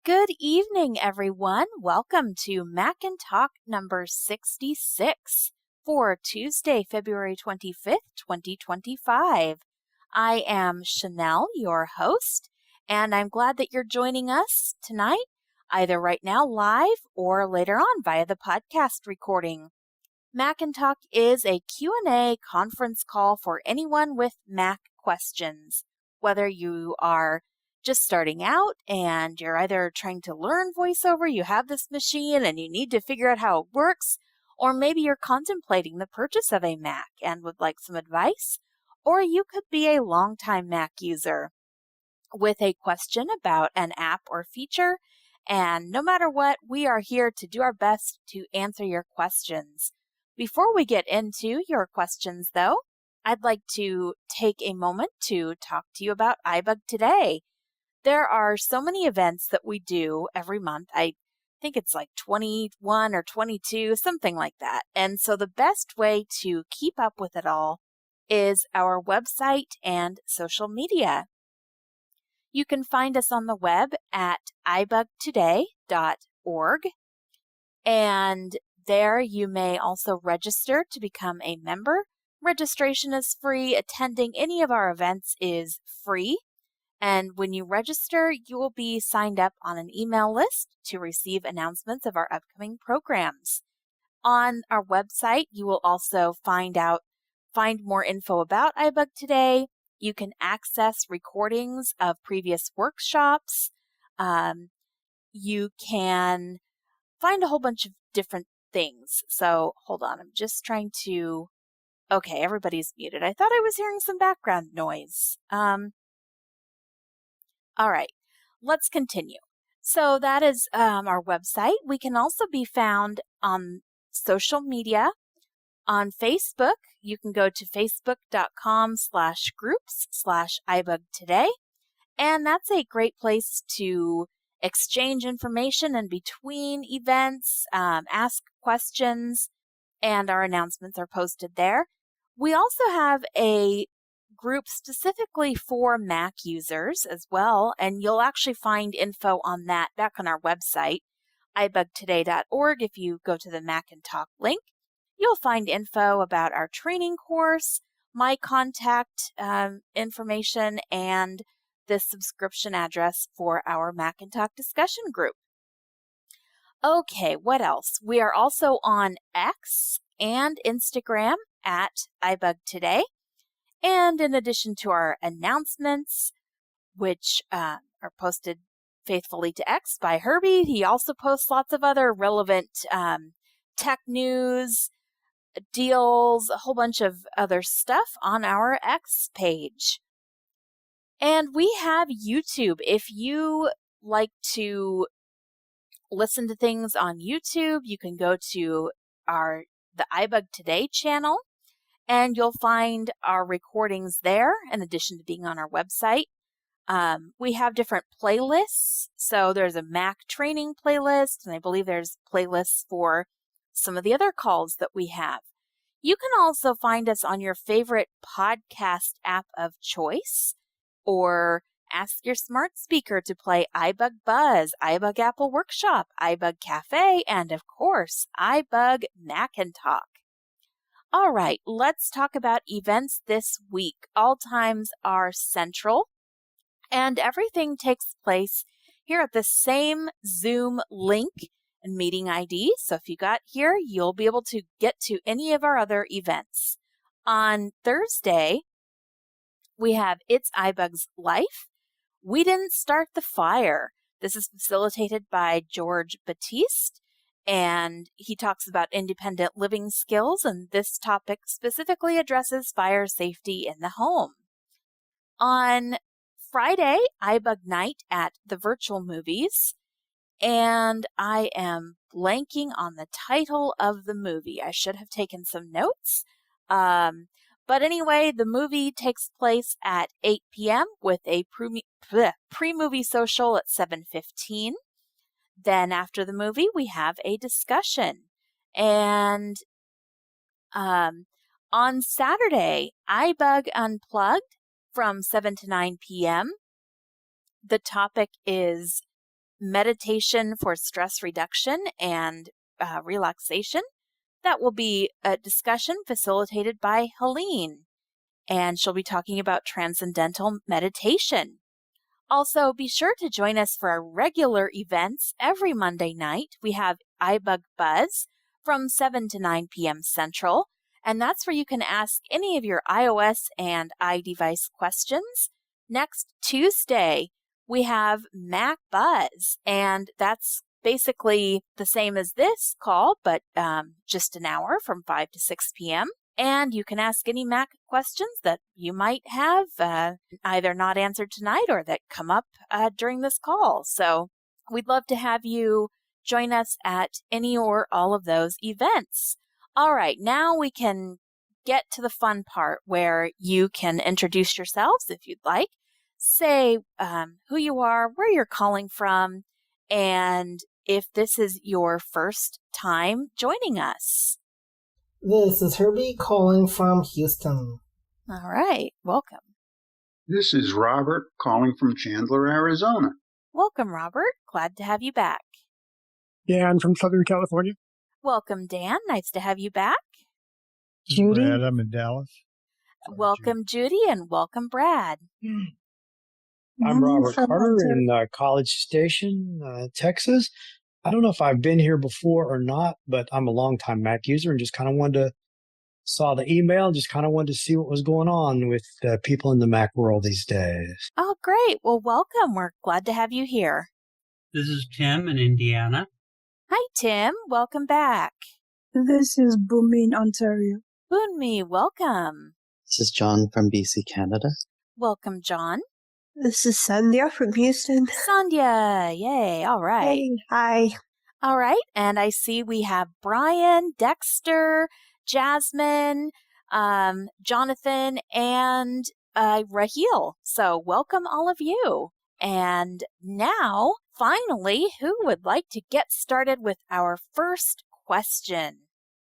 Good evening, everyone. Welcome to Mac and Talk number 66 for Tuesday, February 25th, 2025. I am Chanelle, your host, and I'm glad that you're joining us tonight, either right now live or later on via the podcast recording. Mac and Talk is a Q&A conference call for anyone with Mac questions, whether you are just starting out and you're either trying to learn VoiceOver, you have this machine and you need to figure out how it works, or maybe you're contemplating the purchase of a Mac and would like some advice, or you could be a longtime Mac user with a question about an app or feature. And no matter what, we are here to do our best to answer your questions. Before we get into your questions, though, I'd like to take a moment to talk to you about iBug Today. There are so many events that we do every month. I think it's like 21 or 22, something like that. And so the best way to keep up with it all is our website and social media. You can find us on the web at ibugtoday.org, and there you may also register to become a member. Registration is free. Attending any of our events is free. And when you register, you will be signed up on an email list to receive announcements of our upcoming programs. On our website, you will also find more info about iBug Today. You can access recordings of previous workshops. You can find a whole bunch of different things. So hold on, I'm just trying to... Okay, everybody's muted. I thought I was hearing some background noise. All right, let's continue. So that is our website. We can also be found on social media. On Facebook, you can go to facebook.com/groups/ibugtoday. And that's a great place to exchange information in between events, ask questions, and our announcements are posted there. We also have a group specifically for Mac users as well, and you'll actually find info on that back on our website, ibugtoday.org. If you go to the Mac and Talk link, you'll find info about our training course, my contact information, and the subscription address for our Mac and Talk discussion group. Okay, what else? We are also on X and Instagram at ibugtoday. And in addition to our announcements, which are posted faithfully to X by Herbie, he also posts lots of other relevant tech news, deals, a whole bunch of other stuff on our X page. And we have YouTube. If you like to listen to things on YouTube, you can go to the iBug Today channel, and you'll find our recordings there in addition to being on our website. We have different playlists. So there's a Mac training playlist, and I believe there's playlists for some of the other calls that we have. You can also find us on your favorite podcast app of choice, or ask your smart speaker to play iBug Buzz, iBug Apple Workshop, iBug Cafe, and of course, iBug Mac and Talk. All right, let's talk about events this week. All times are central, and everything takes place here at the same Zoom link and meeting ID. So if you got here, you'll be able to get to any of our other events. On Thursday, we have It's iBug's Life. We Didn't Start the Fire. This is facilitated by George Batiste, and he talks about independent living skills, and this topic specifically addresses fire safety in the home. On Friday, iBug Night at the Virtual Movies, and I am blanking on the title of the movie. I should have taken some notes. But anyway, the movie takes place at 8 p.m. with a pre-movie social at 7:15. Then after the movie, we have a discussion. And on Saturday, iBug Unplugged from 7 to 9 p.m. The topic is meditation for stress reduction and relaxation. That will be a discussion facilitated by Helene, and she'll be talking about transcendental meditation. Also, be sure to join us for our regular events every Monday night. We have iBug Buzz from 7 to 9 p.m. Central, and that's where you can ask any of your iOS and iDevice questions. Next Tuesday, we have Mac Buzz, and that's basically the same as this call, but just an hour from 5 to 6 p.m. And you can ask any Mac questions that you might have either not answered tonight or that come up during this call. So we'd love to have you join us at any or all of those events. All right, now we can get to the fun part where you can introduce yourselves if you'd like. Say who you are, where you're calling from, and if this is your first time joining us. This is Herbie calling from Houston. All right, welcome. This is Robert calling from Chandler, Arizona. Welcome, Robert. Glad to have you back. Dan from Southern California. Welcome, Dan. Nice to have you back. Judy. Brad, I'm in Dallas. Welcome, Judy, and welcome, Brad. I'm Robert Carter in College Station, Texas. I don't know if I've been here before or not, but I'm a longtime Mac user and just kind of saw the email, just kind of wanted to see what was going on with people in the Mac world these days. Oh, great. Well, welcome. We're glad to have you here. This is Tim in Indiana. Hi, Tim. Welcome back. This is Bumi in Ontario. Bunmi, welcome. This is John from BC, Canada. Welcome, John. This is Sandhya from Houston. Sandhya, yay, all right. Hey, hi. All right, and I see we have Brian, Dexter, Jasmine, Jonathan, and Raheel. So welcome all of you. And now, finally, who would like to get started with our first question?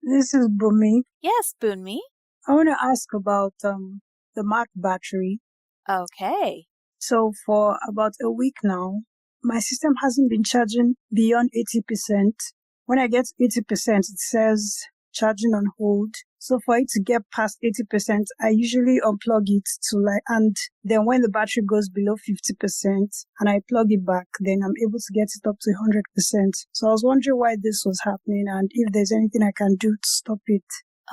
This is Bumi. Yes, Bunmi. I want to ask about the Mac battery. Okay. So for about a week now, my system hasn't been charging beyond 80%. When I get 80%, it says charging on hold. So for it to get past 80%, I usually unplug it and then when the battery goes below 50% and I plug it back, then I'm able to get it up to 100%. So I was wondering why this was happening and if there's anything I can do to stop it.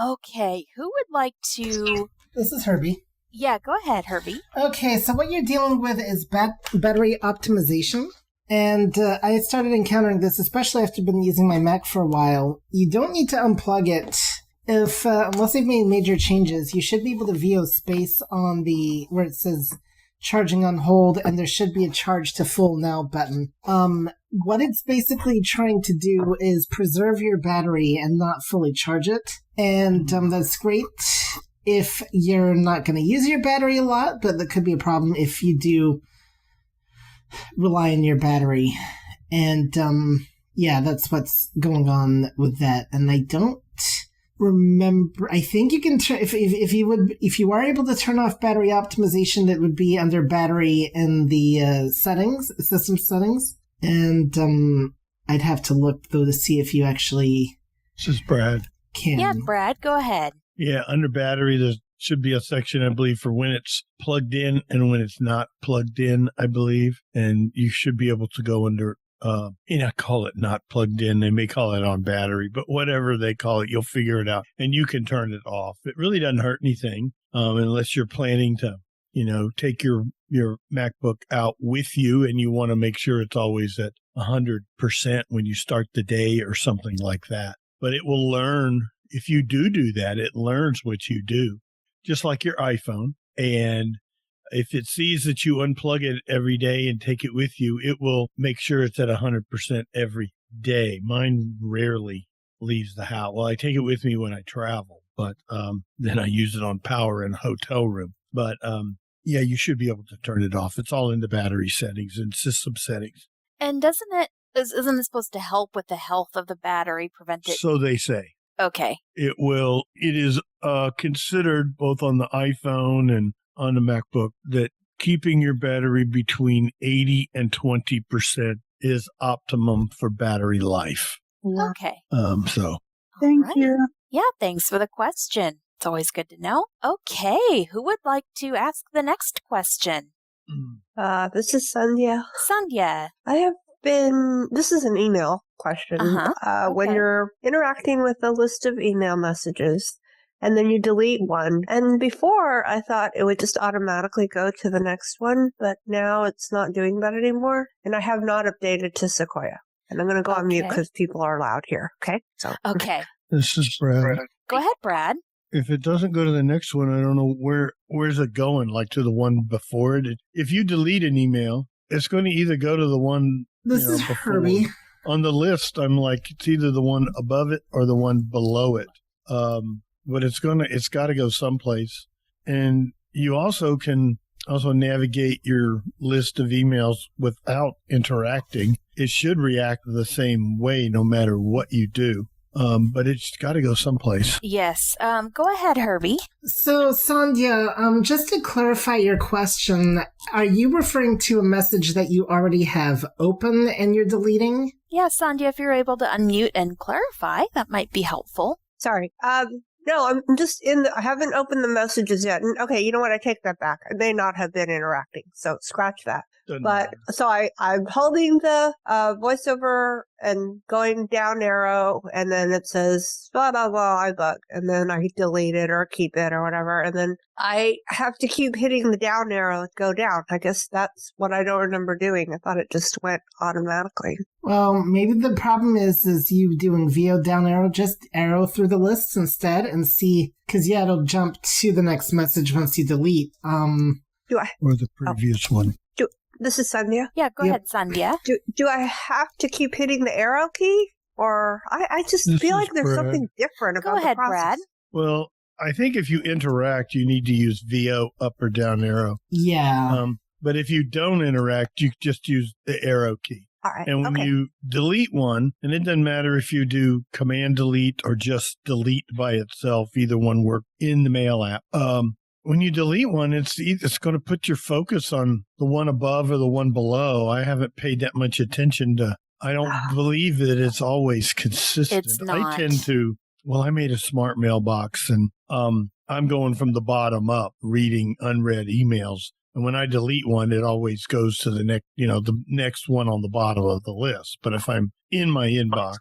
Okay, who would like to... This is Herbie. Yeah, go ahead, Herbie. Okay, so what you're dealing with is battery optimization. And I started encountering this, especially after I've been using my Mac for a while. You don't need to unplug it. Unless they've made major changes, you should be able to VO space on where it says charging on hold, and there should be a charge to full now button. What it's basically trying to do is preserve your battery and not fully charge it. And that's great if you're not going to use your battery a lot, but that could be a problem if you do rely on your battery. And yeah, that's what's going on with that. And I don't remember. I think you can turn if you are able to turn off battery optimization, that would be under battery in the system settings. And I'd have to look though to see if you actually. This is Brad. Can. Yeah, Brad, go ahead. Yeah, under battery, there should be a section, I believe, for when it's plugged in and when it's not plugged in, I believe. And you should be able to go under, call it not plugged in. They may call it on battery, but whatever they call it, you'll figure it out. And you can turn it off. It really doesn't hurt anything unless you're planning to, take your MacBook out with you and you want to make sure it's always at 100% when you start the day or something like that. But it will learn. If you do that, it learns what you do, just like your iPhone. And if it sees that you unplug it every day and take it with you, it will make sure it's at 100% every day. Mine rarely leaves the house. Well, I take it with me when I travel, but then I use it on power in a hotel room. But yeah, you should be able to turn it off. It's all in the battery settings and system settings. And isn't it supposed to help with the health of the battery, prevent it? So they say. Okay. It is considered both on the iPhone and on the MacBook that keeping your battery between 80 and 20% is optimum for battery life. Okay. Thank Right. you. Yeah, thanks for the question. It's always good to know. Okay, who would like to ask the next question? This is Sandhya. Sandhya. This is an email question. When Okay. you're interacting with a list of email messages and then you delete one, and before I thought it would just automatically go to the next one, but now it's not doing that anymore. And I have not updated to Sequoia. And I'm going to go on mute Okay. because people are loud here. Okay. So. Okay. This is Brad. Go ahead, Brad. If it doesn't go to the next one, I don't know where's it going, like to the one before it. If you delete an email, it's going to either go to the one This is before. Herbie. On the list, I'm like, it's either the one above it or the one below it. But it's got to go someplace. And you also can navigate your list of emails without interacting. It should react the same way no matter what you do. But it's got to go someplace. Yes. Go ahead, Herbie. So, Sandhya, just to clarify your question, are you referring to a message that you already have open and you're deleting? Yeah, Sandhya, if you're able to unmute and clarify, that might be helpful. Sorry. No, I'm just I haven't opened the messages yet. And, okay, you know what? I take that back. I may not have been interacting, so scratch that. So I'm holding the voiceover and going down arrow, and then it says blah blah blah iBook, and then I delete it or keep it or whatever, and then I have to keep hitting the down arrow to go down. I guess that's what I don't remember doing. I thought it just went automatically. Well, maybe the problem is you doing VO down arrow, just arrow through the lists instead and see, because it'll jump to the next message once you delete. Do I? Or the previous one. This is Sandhya. Yeah, go ahead, Sandhya. Do I have to keep hitting the arrow key? Or I just feel like there's something different about Go ahead, the process. Brad. Well, I think if you interact, you need to use VO up or down arrow. Yeah. But if you don't interact, you just use the arrow key. All right. And when you delete one, and it doesn't matter if you do command delete or just delete by itself, either one work in the Mail app. When you delete one, it's going to put your focus on the one above or the one below. I haven't paid that much attention to. I don't believe that it's always consistent. It's not. I tend to. Well, I made a smart mailbox, and I'm going from the bottom up, reading unread emails. And when I delete one, it always goes to the next, the next one on the bottom of the list. But if I'm in my inbox,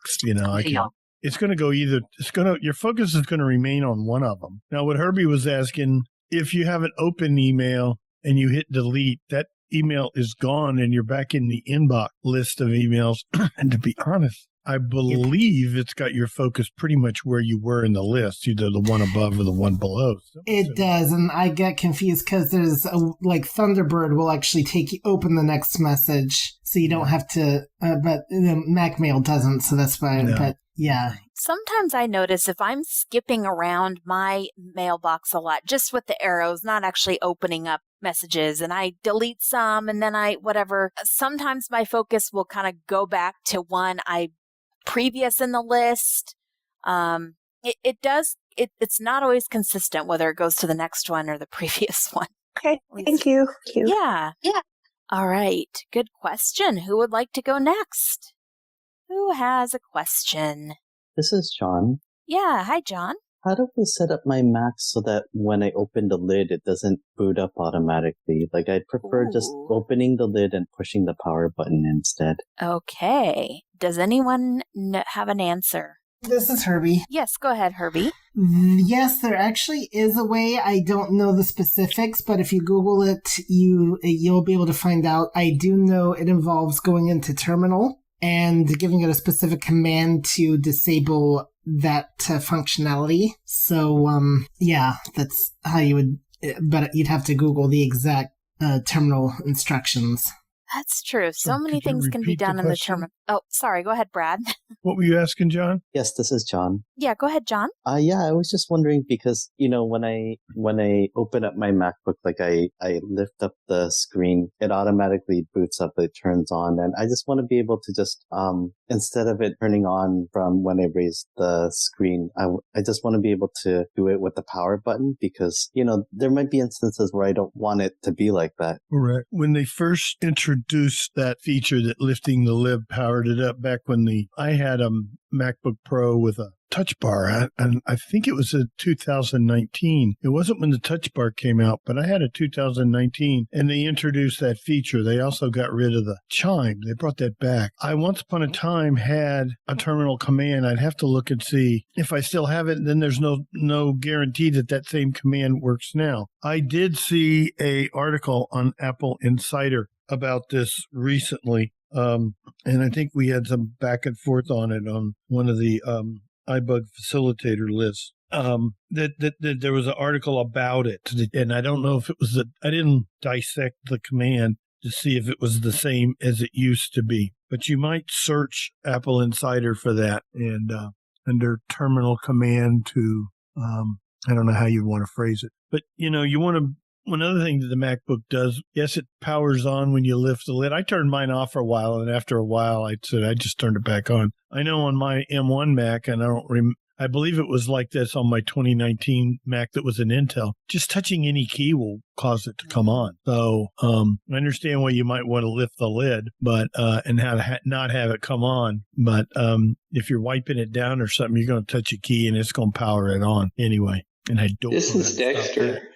I can. It's going to go your focus is going to remain on one of them. Now, what Herbie was asking. If you have an open email and you hit delete, that email is gone and you're back in the inbox list of emails. And to be honest, I believe it's got your focus pretty much where you were in the list, either the one above or the one below. It does, and I get confused because there's Thunderbird will actually open the next message, so you don't have to. But Mac Mail doesn't, so that's fine. No. But yeah. Sometimes I notice if I'm skipping around my mailbox a lot, just with the arrows, not actually opening up messages, and I delete some and then sometimes my focus will kind of go back to one previous in the list. It's not always consistent whether it goes to the next one or the previous one. Okay, thank you. Yeah. All right, good question. Who would like to go next? Who has a question? This is John. Yeah, hi, John. How do I set up my Mac so that when I open the lid, it doesn't boot up automatically? Like, I prefer just opening the lid and pushing the power button instead. Okay. Does anyone have an answer? This is Herbie. Yes, go ahead, Herbie. Yes, there actually is a way. I don't know the specifics, but if you Google it, you'll be able to find out. I do know it involves going into Terminal and giving it a specific command to disable that functionality. So, that's how you would, but you'd have to Google the exact terminal instructions. That's true. So many could you things can be repeat the done in the question? terminal. Oh, sorry. Go ahead, Brad. What were you asking, John? Yes, this is John. Yeah, go ahead, John. Yeah, I was just wondering because, when I open up my MacBook, like I lift up the screen, it automatically boots up, it turns on. And I just want to be able to just, instead of it turning on from when I raise the screen, I just want to be able to do it with the power button because, there might be instances where I don't want it to be like that. Correct. When they first introduced that feature that lifting the lid powered it up back when I had a MacBook Pro with a touch bar, and I think it was in 2019. It wasn't when the touch bar came out, but I had a 2019, and they introduced that feature. They also got rid of the chime. They brought that back. I once upon a time had a terminal command. I'd have to look and see if I still have it. Then there's no guarantee that same command works now. I did see a article on Apple Insider about this recently. And I think we had some back and forth on it on one of the iBug Facilitator lists. That there was an article about it, and I don't know if it was I didn't dissect the command to see if it was the same as it used to be. But you might search Apple Insider for that, and under terminal command to I don't know how you want to phrase it, but you want to. One other thing that the MacBook does, yes, it powers on when you lift the lid. I turned mine off for a while, and after a while, I just turned it back on. I know on my M1 Mac, and I believe it was like this on my 2019 Mac that was an Intel. Just touching any key will cause it to come on. So I understand why you might want to lift the lid, but and not have it come on. But if you're wiping it down or something, you're going to touch a key, and it's going to power it on anyway. And I don't. This is Dexter.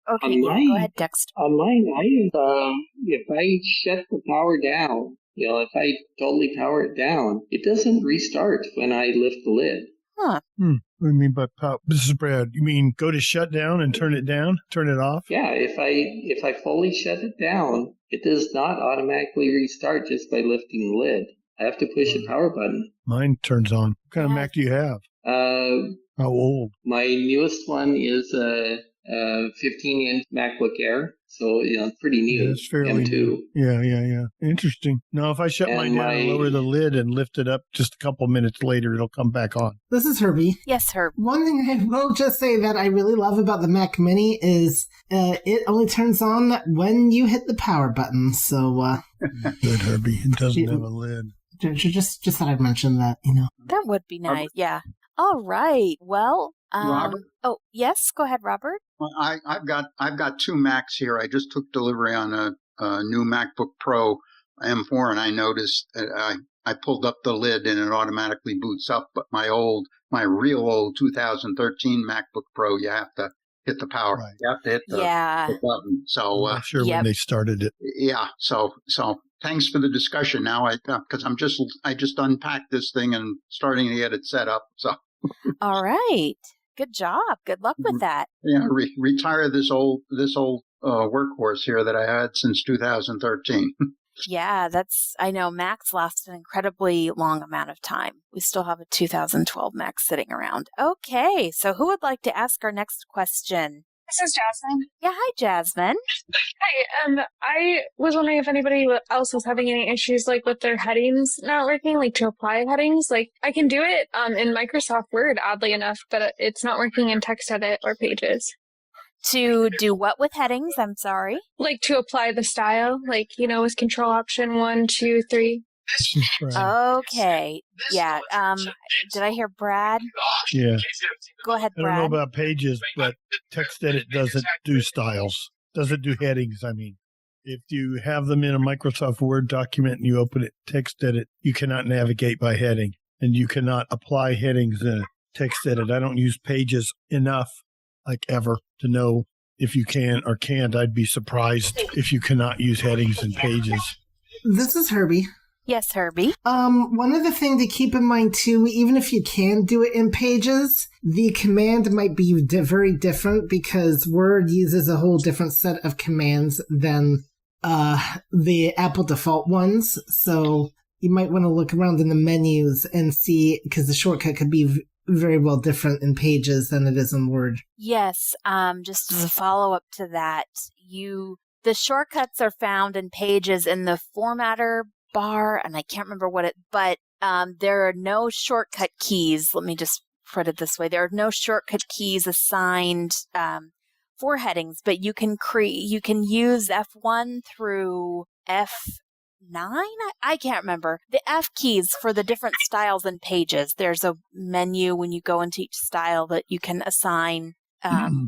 Okay, go ahead, Dexter. On mine, if I shut the power down, if I totally power it down, it doesn't restart when I lift the lid. Huh. What do you mean by power? This is Brad. You mean go to shut down and turn it off? Yeah, if I fully shut it down, it does not automatically restart just by lifting the lid. I have to push a power button. Mine turns on. What kind of Mac do you have? How old? My newest one is a 15-inch MacBook Air, so pretty new. Yeah, it's fairly M2. new. Yeah. Interesting. Now, if I shut mine down and lower the lid and lift it up just a couple minutes later, it'll come back on. This is Herbie. Yes, Herb. One thing I will just say that I really love about the Mac Mini is it only turns on when you hit the power button. So good, Herbie. It doesn't have a lid. Just thought I'd mention that. That would be nice. Yeah. All right. Well. Robert? Oh, yes. Go ahead, Robert. Well, I've got two Macs here. I just took delivery on a new MacBook Pro M4, and I noticed I pulled up the lid and it automatically boots up. But my real old 2013 MacBook Pro, you have to hit the power. Right. You have to hit the button. So I'm not sure when they started it. Yeah. So thanks for the discussion. Now because I just unpacked this thing and starting to get it set up. So. All right. Good job. Good luck with that. Yeah, retire this old workhorse here that I had since 2013. Yeah, I know Macs last an incredibly long amount of time. We still have a 2012 Mac sitting around. Okay, so who would like to ask our next question? This is Jasmine. Yeah, hi, Jasmine. Hi, I was wondering if anybody else was having any issues, with their headings not working, to apply headings. I can do it in Microsoft Word, oddly enough, but it's not working in TextEdit or Pages. To do what with headings? I'm sorry. To apply the style, with Control Option 1, 2, 3. Okay. Yeah. Did I hear Brad? Yeah. Go ahead, Brad. I don't know about Pages, but TextEdit doesn't do styles. Doesn't do headings, I mean. If you have them in a Microsoft Word document and you open it, TextEdit, you cannot navigate by heading. And you cannot apply headings in TextEdit. I don't use Pages enough, ever, to know if you can or can't. I'd be surprised if you cannot use headings in Pages. This is Herbie. Yes, Herbie. One other thing to keep in mind too, even if you can do it in Pages, the command might be very different because Word uses a whole different set of commands than the Apple default ones. So you might want to look around in the menus and see, because the shortcut could be very well different in Pages than it is in Word. Yes. Just as a follow-up to that, the shortcuts are found in Pages in the formatter bar, and I can't remember but there are no shortcut keys. Let me just put it this way. There are no shortcut keys assigned for headings, but you can use F1 through F9. I can't remember the F keys for the different styles and pages. There's a menu when you go into each style that you can assign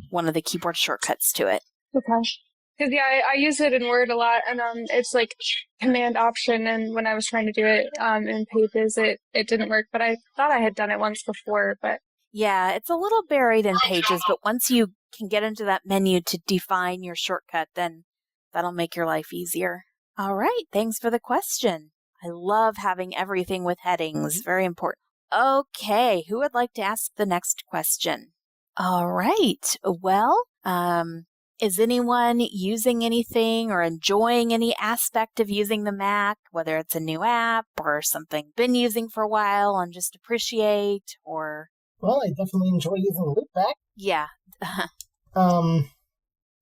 one of the keyboard shortcuts to it. Okay. Because I use it in Word a lot, and it's like Command Option. And when I was trying to do it in Pages, it didn't work. But I thought I had done it once before. But yeah, it's a little buried in Pages. But once you can get into that menu to define your shortcut, then that'll make your life easier. All right, thanks for the question. I love having everything with headings. Very important. Okay, who would like to ask the next question? All right. Well, is anyone using anything or enjoying any aspect of using the Mac, whether it's a new app or something been using for a while and just appreciate, or? Well, I definitely enjoy using Loopback. Yeah.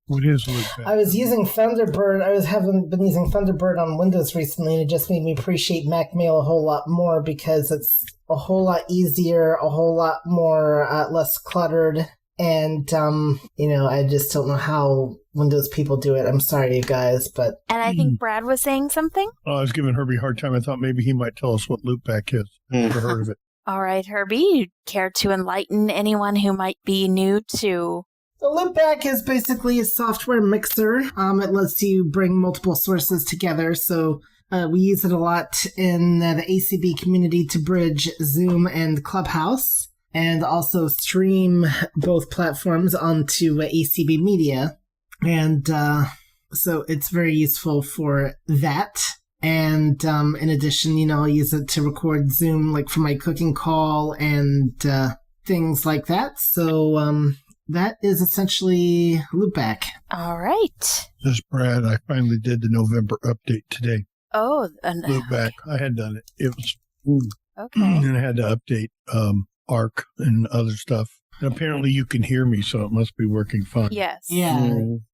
What is Loopback? I was using Thunderbird. Haven't been using Thunderbird on Windows recently, and it just made me appreciate Mac Mail a whole lot more because it's a whole lot easier, a whole lot more less cluttered. And, I just don't know how Windows people do it. I'm sorry, you guys, but... And I think Brad was saying something? Oh, I was giving Herbie a hard time. I thought maybe he might tell us what Loopback is. I've never heard of it. All right, Herbie, you care to enlighten anyone who might be new to... The Loopback is basically a software mixer. It lets you bring multiple sources together, so... we use it a lot in the ACB community to bridge Zoom and Clubhouse, and also stream both platforms onto ACB Media. And so it's very useful for that. And in addition, I'll use it to record Zoom, like for my cooking call and things like that. So that is essentially Loopback. All right. This is Brad. I finally did the November update today. Oh. Loopback. I had done it. It was... Okay. And I had to update ARC and other stuff. And apparently you can hear me, so it must be working fine. Yes. Yeah.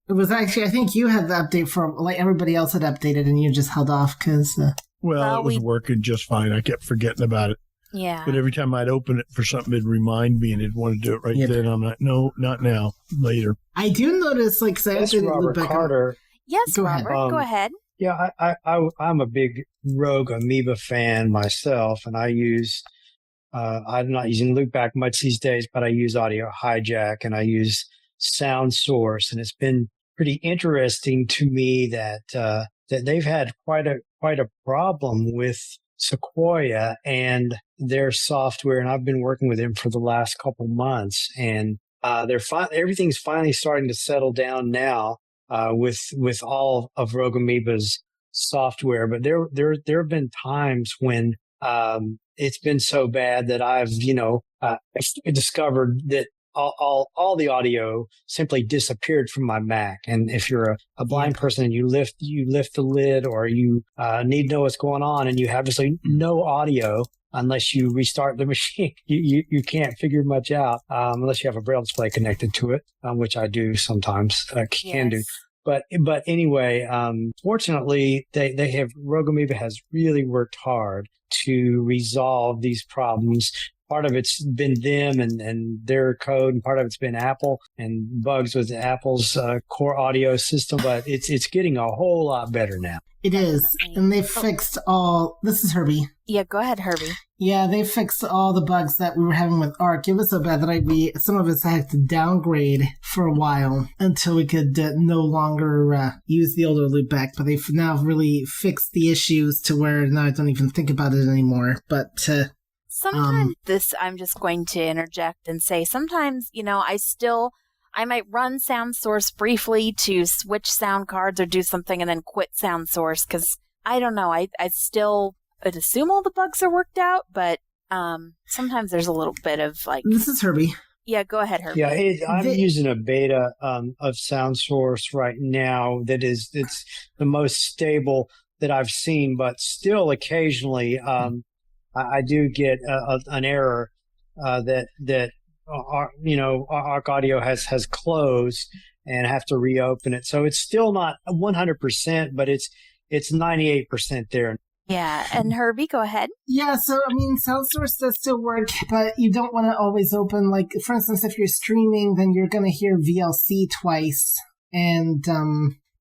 It was actually, I think you had the update for, like, everybody else had updated and you just held off because... Well, it was working just fine. I kept forgetting about it. Yeah. But every time I'd open it for something, it'd remind me and it'd want to do it right then. I'm like, no, not now, later. I do notice, like, That's Robert Carter. Yes, Robert, go ahead. Yeah, I'm a big Rogue Amoeba fan myself, and I use... I'm not using Loopback much these days, but I use Audio Hijack and I use Sound Source, and it's been pretty interesting to me that that they've had quite a problem with Sequoia and their software, and I've been working with them for the last couple months, and everything's finally starting to settle down now with all of Rogue Amoeba's software, but there have been times when it's been so bad that I've, discovered that all the audio simply disappeared from my Mac. And if you're a blind person and you lift the lid, or you need to know what's going on and you have just no audio unless you restart the machine, you can't figure much out unless you have a Braille display connected to it, which I do sometimes, can do. But anyway, fortunately, Rogue Amoeba has really worked hard to resolve these problems. Part of it's been them and their code, and part of it's been Apple and bugs with Apple's core audio system. But it's getting a whole lot better now. It is, and they fixed all. This is Herbie. Yeah, go ahead, Herbie. Yeah, they fixed all the bugs that we were having with ARC. It was so bad that some of us had to downgrade for a while until we could no longer use the older Loopback. But they've now really fixed the issues to where now I don't even think about it anymore. But sometimes I'm just going to interject and say sometimes, I might run Sound Source briefly to switch sound cards or do something and then quit Sound Source because I don't know. I still would assume all the bugs are worked out, but sometimes there's a little bit of like... This is Herbie. Yeah, go ahead, Herbie. Yeah, I'm using a beta of Sound Source right now it's the most stable that I've seen, but still occasionally I do get an error that ARC Audio has closed and have to reopen it. So it's still not 100%, but it's 98% there. Yeah, and Herbie, go ahead. Yeah, so I mean, sound source does still work, but you don't want to always open, like, for instance, if you're streaming, then you're going to hear VLC twice, and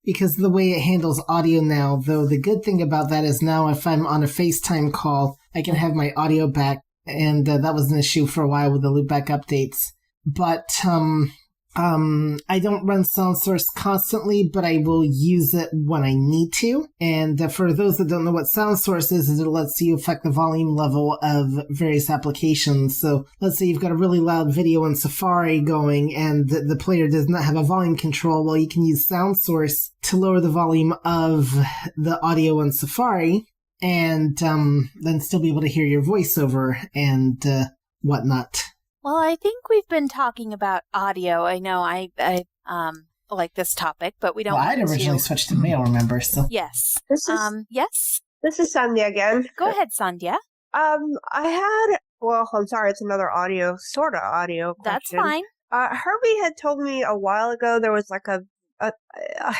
because of the way it handles audio now, though the good thing about that is now if I'm on a FaceTime call, I can have my audio back, and that was an issue for a while with the loopback updates. But I don't run sound source constantly, but I will use it when I need to. And for those that don't know what sound source is it lets you affect the volume level of various applications. So let's say you've got a really loud video in Safari going and the player does not have a volume control. Well, you can use sound source to lower the volume of the audio in Safari and then still be able to hear your voiceover and whatnot. Well, I think we've been talking about audio. I know I like this topic, but we don't. Well, I'd originally switched to mail, remember? So yes, yes. This is Sandhya again. Go ahead, Sandhya. I'm sorry, it's another sort of audio question. That's fine. Herbie had told me a while ago there was like I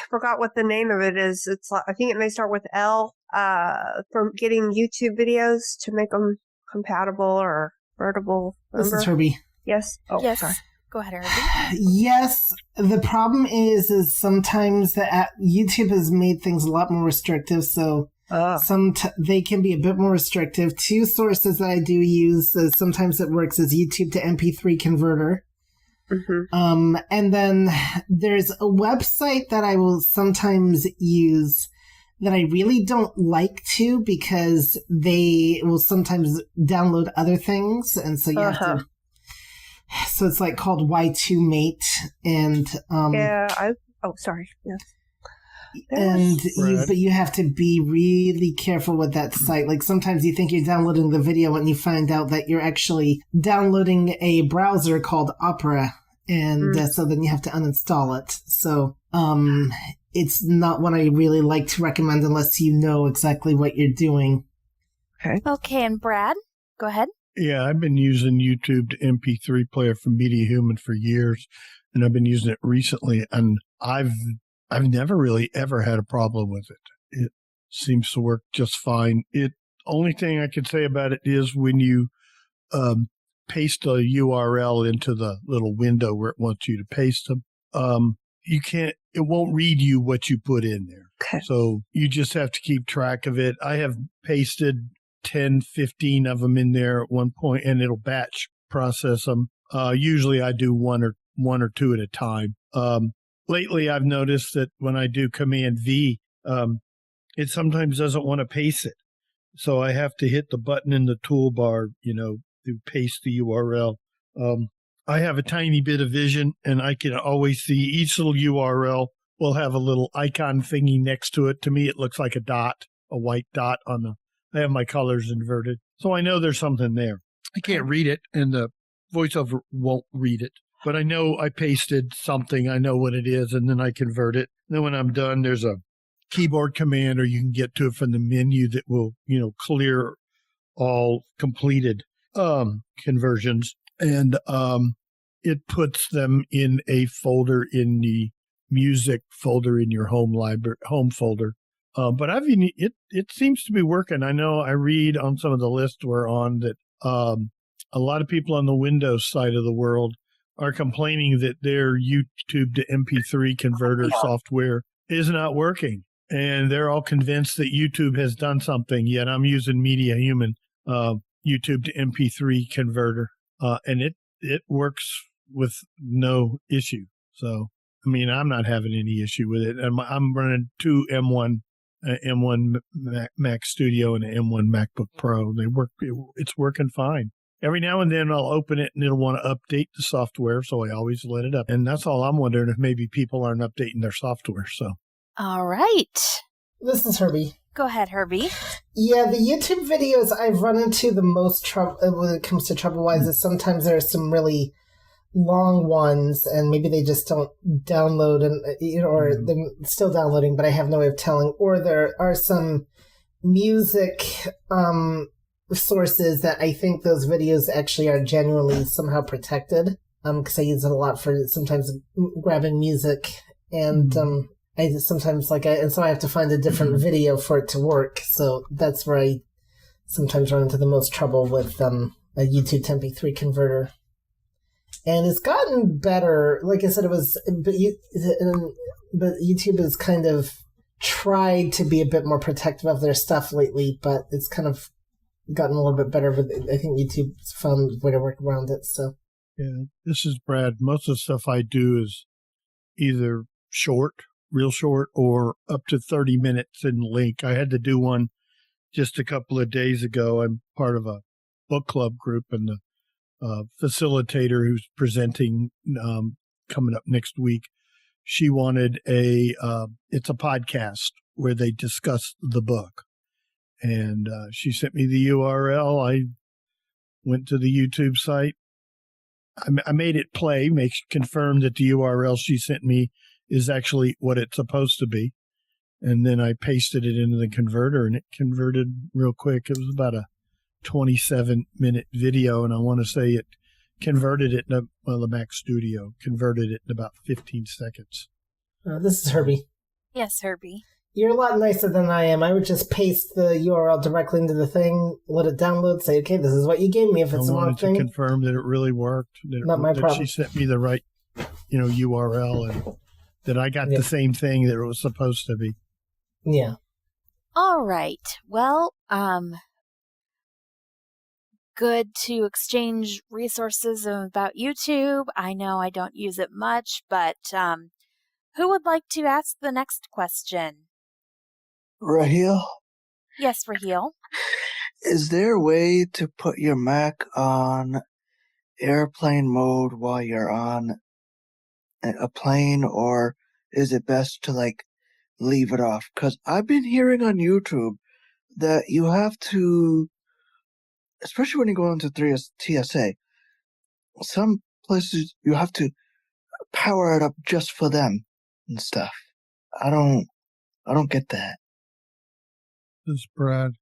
forgot what the name of it is. It's like, I think it may start with L, for getting YouTube videos to make them compatible or convertible. This is Herbie. Yes. Oh, yes. Sorry. Go ahead, Herbie. Yes. The problem is sometimes YouTube has made things a lot more restrictive. So they can be a bit more restrictive. Two sources that I do use, sometimes it works, is YouTube to MP3 converter. Mm-hmm. And then there's a website that I will sometimes use that I really don't like to because they will sometimes download other things. And so you have to, so it's like called Y2Mate and, sorry. Yes. But you have to be really careful with that site. Like sometimes you think you're downloading the video and you find out that you're actually downloading a browser called Opera. And so then you have to uninstall it. So, it's not one I really like to recommend unless you know exactly what you're doing. Okay, and Brad, go ahead. Yeah, I've been using YouTube to MP3 player from Media Human for years, and I've been using it recently, and I've never really ever had a problem with it. It seems to work just fine. Only thing I can say about it is when you paste a URL into the little window where it wants you to paste them, it won't read you what you put in there. Okay. So you just have to keep track of it. I have pasted 10, 15 of them in there at one point, and it'll batch process them. Usually I do one or two at a time. Lately I've noticed that when I do Command V, it sometimes doesn't want to paste it. So I have to hit the button in the toolbar, to paste the URL. I have a tiny bit of vision, and I can always see each little URL will have a little icon thingy next to it. To me, it looks like a white dot I have my colors inverted. So I know there's something there. I can't read it, and the voiceover won't read it. But I know I pasted something. I know what it is, and then I convert it. Then when I'm done, there's a keyboard command, or you can get to it from the menu that will, clear all completed conversions. And it puts them in a folder in the music folder in your home folder. But it seems to be working. I know I read on some of the lists we're on that a lot of people on the Windows side of the world are complaining that their YouTube to MP3 converter software is not working. And they're all convinced that YouTube has done something, yet I'm using Media Human YouTube to MP3 converter. And it works with no issue. So, I mean, I'm not having any issue with it. And I'm running two M1 Mac Studio and an M1 MacBook Pro. They work. It's working fine. Every now and then I'll open it and it'll want to update the software, so I always let it up. And that's all. I'm wondering if maybe people aren't updating their software. So, all right. This is Herbie. Go ahead, Herbie. Yeah, the YouTube videos I've run into the most trouble when it comes to trouble-wise is sometimes there are some really long ones, and maybe they just don't download, and or they're still downloading, but I have no way of telling. Or there are some music sources that I think those videos actually are genuinely somehow protected, because I use it a lot for sometimes grabbing music, and sometimes and so I have to find a different video for it to work. So that's where I sometimes run into the most trouble with a YouTube to MP3 converter. And it's gotten better. Like I said, but YouTube has kind of tried to be a bit more protective of their stuff lately, but it's kind of gotten a little bit better. But I think YouTube's found a way to work around it. So yeah, this is Brad. Most of the stuff I do is either short, real short, or up to 30 minutes in length. I had to do one just a couple of days ago. I'm part of a book club group, and the facilitator who's presenting coming up next week, she wanted it's a podcast where they discuss the book. And she sent me the URL. I went to the YouTube site. I made it play, confirm that the URL she sent me is actually what it's supposed to be. And then I pasted it into the converter, and it converted real quick. It was about a 27-minute video, and I want to say it converted it in the Mac Studio converted it in about 15 seconds. This is Herbie. Yes, Herbie. You're a lot nicer than I am. I would just paste the URL directly into the thing, let it download, say, okay, this is what you gave me. If it's the wrong thing, I wanted to confirm that it really worked. Not my problem. She sent me the right, URL, and that I got the same thing that it was supposed to be. Yeah. All right. Well, good to exchange resources about YouTube. I know I don't use it much, but who would like to ask the next question? Raheel? Yes, Raheel. Is there a way to put your Mac on airplane mode while you're on a plane, or is it best to leave it off? Because I've been hearing on YouTube that you have to, especially when you go into TSA, some places you have to power it up just for them and stuff. I don't get that. This is Brad.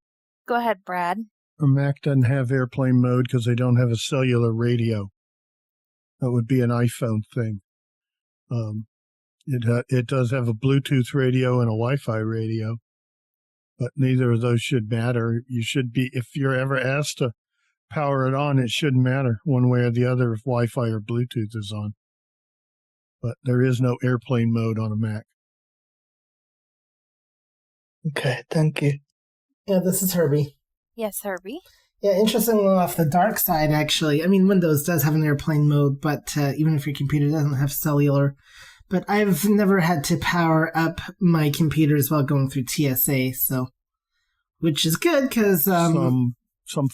Go ahead, Brad. A Mac doesn't have airplane mode because they don't have a cellular radio. That would be an iPhone thing. It does have a Bluetooth radio and a Wi-Fi radio, but neither of those should matter. You should be, if you're ever asked to power it on, it shouldn't matter one way or the other if Wi-Fi or Bluetooth is on. But there is no airplane mode on a Mac. Okay, thank you. Yeah, this is Herbie. Yes, Herbie. Yeah, interestingly, off the dark side, actually, I mean, Windows does have an airplane mode, but even if your computer doesn't have cellular. But I've never had to power up my computers while going through TSA, so, which is good because some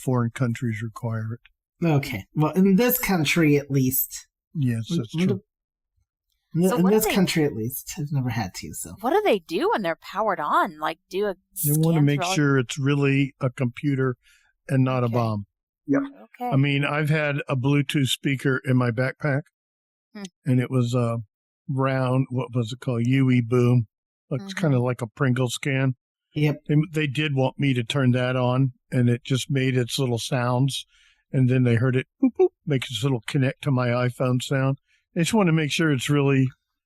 foreign countries require it. Okay, well, in this country at least. Yes, that's true. In this country, at least, I've never had to. So, what do they do when they're powered on? They want to make sure it's really a computer and not a bomb. Yep. Okay. I mean, I've had a Bluetooth speaker in my backpack, and it was a round. What was it called? UE boom. It's kind of like a Pringles can. Yep. They did want me to turn that on, and it just made its little sounds, and then they heard it boop, boop, make its little connect to my iPhone sound. They just want to make sure it's really.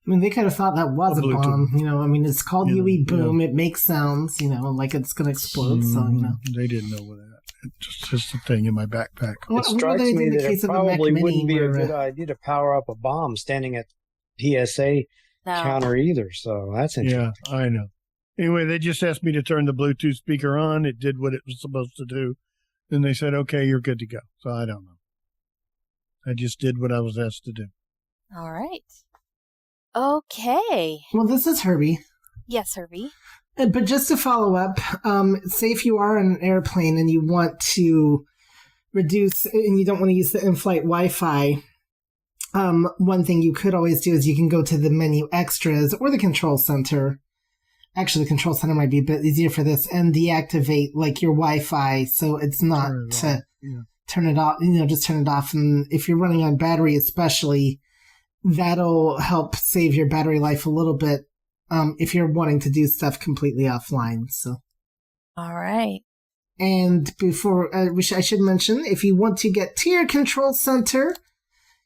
I mean, they could have thought that was a bomb. I mean, it's called UE boom. It makes sounds, like it's going to explode. So, They didn't know that. It's just a thing in my backpack. It strikes me that it probably wouldn't be a good idea to power up a bomb standing at PSA counter either. So that's interesting. Yeah, I know. Anyway, they just asked me to turn the Bluetooth speaker on. It did what it was supposed to do. Then they said, okay, you're good to go. So I don't know. I just did what I was asked to do. All right. Okay. Well, this is Herbie. Yes, Herbie. But just to follow up, say if you are on an airplane and you want to reduce, and you don't want to use the in-flight Wi-Fi, one thing you could always do is you can go to the menu extras or the control center. Actually, the control center might be a bit easier for this, and deactivate your Wi-Fi so it's not turn it off. Just turn it off. And if you're running on battery, especially, that'll help save your battery life a little bit. If you're wanting to do stuff completely offline. So, all right. And before, I should mention, if you want to get to your control center,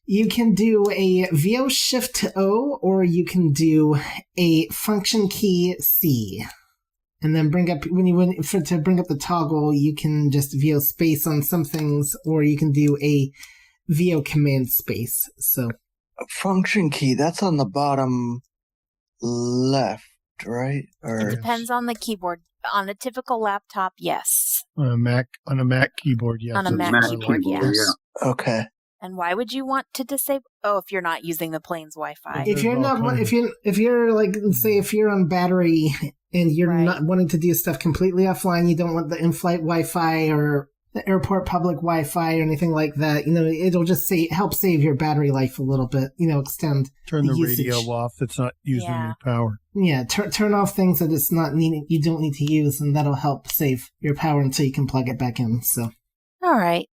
You can do a VO Shift O, or you can do a Function key C. And then to bring up the toggle, you can just VO space on some things, or you can do a VO command space. So a function key, that's on the bottom left, right? It depends on the keyboard. On a typical laptop, yes. On a Mac keyboard, yes. On a Mac keyboard, yes. Okay. And why would you want to disable? Oh, if you're not using the plane's Wi-Fi. If you're like, say, if you're on battery and you're not wanting to do stuff completely offline, you don't want the in-flight Wi-Fi or the airport public Wi-Fi or anything like that. It'll just help save your battery life a little bit. Extend. Turn the radio off. It's not using your power. Yeah, turn off things that it's not needed. You don't need to use, and that'll help save your power until you can plug it back in. So. All right.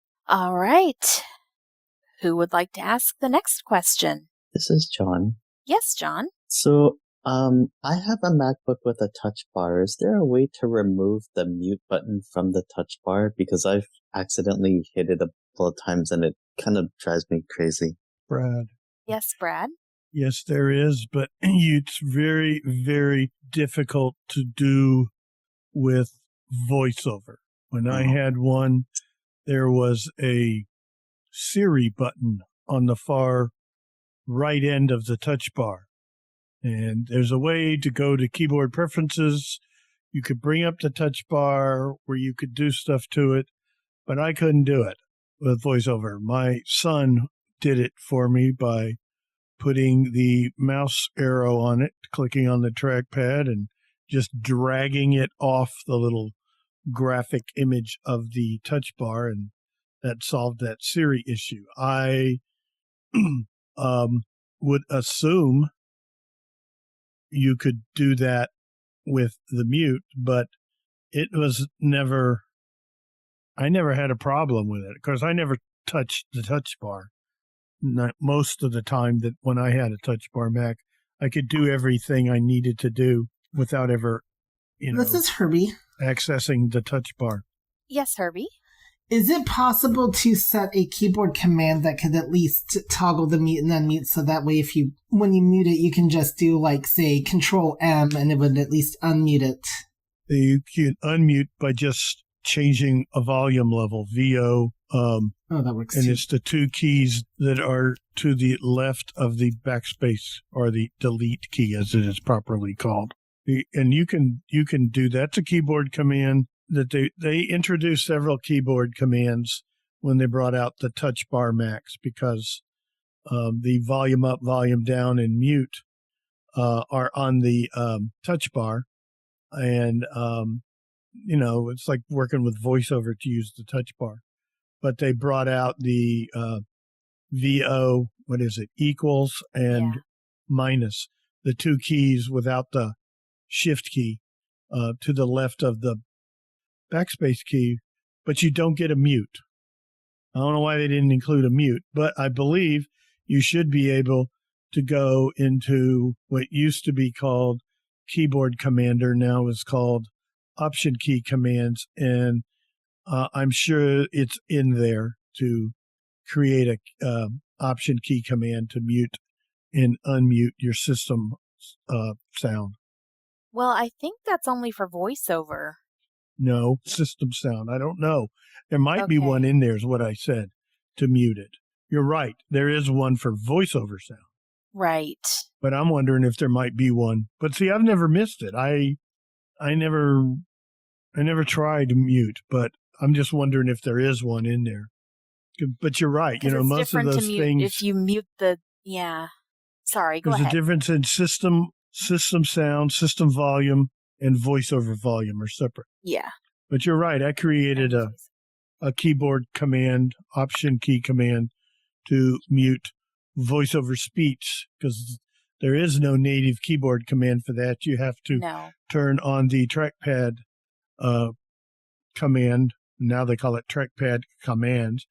Who would like to ask the next question? This is John. Yes, John. So, I have a MacBook with a touch bar. Is there a way to remove the mute button from the touch bar? Because I've accidentally hit it a couple of times and it kind of drives me crazy. Brad. Yes, Brad. Yes, there is, but it's very, very difficult to do with VoiceOver. When I had one, there was a Siri button on the far right end of the touch bar. And there's a way to go to keyboard preferences. You could bring up the touch bar where you could do stuff to it, but I couldn't do it with VoiceOver. My son did it for me by putting the mouse arrow on it, clicking on the trackpad, and just dragging it off the little graphic image of the touch bar, and that solved that Siri issue. I would assume you could do that with the mute, but it was I never had a problem with it. Of course, I never touched the touch bar. Not most of the time that when I had a touch bar Mac, I could do everything I needed to do without ever, This is Herbie. Accessing the touch bar. Yes, Herbie. Is it possible to set a keyboard command that could at least toggle the mute and unmute, so that way when you mute it, you can just do, like, say, Control M, and it would at least unmute it? You can unmute by just changing a volume level, VO. That works and too. it's the two keys that are to the left of the backspace, or the delete key, as it is properly called. And you can do that. It's a keyboard command that they introduced several keyboard commands when they brought out the touch bar Macs, because the volume up, volume down, and mute are on the touch bar. And, it's like working with VoiceOver to use the touch bar. But they brought out the VO, equals and minus, the two keys without the shift key to the left of the backspace key, but you don't get a mute. I don't know why they didn't include a mute, but I believe you should be able to go into what used to be called Keyboard Commander, now is called Option Key Commands, and I'm sure it's in there to create a Option Key command to mute and unmute your system sound. Well, I think that's only for VoiceOver. No, system sound. I don't know. There might be one in there, is what I said, to mute it. You're right. There is one for VoiceOver sound. Right. But I'm wondering if there might be one. But see, I've never missed it. I never tried to mute, but I'm just wondering if there is one in there. But you're right. Most of those things. If you mute sorry, go ahead. There's a difference in system sound, system volume, and VoiceOver volume are separate. Yeah. But you're right. I created a keyboard command, Option Key command, to mute VoiceOver speech, because there is no native keyboard command for that. You have to turn on the trackpad command. Now they call it trackpad commands,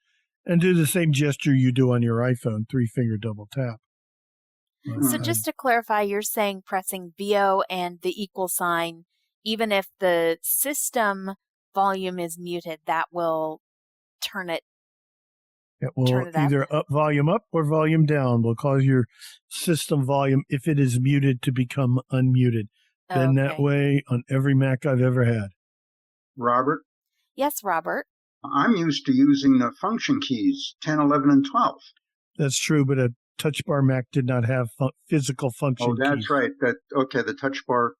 and do the same gesture you do on your iPhone, 3-finger double tap. So just to clarify, you're saying pressing VO and the equal sign, even if the system volume is muted, that will turn it It will turn it up. either up volume up or volume down. Will cause your system volume, if it is muted, to become unmuted. Been that way on every Mac I've ever had. Robert? Yes, Robert. I'm used to using the function keys, 10, 11, and 12. That's true, but a Touch Bar Mac did not have physical function keys. Oh, that's right. The Touch Bar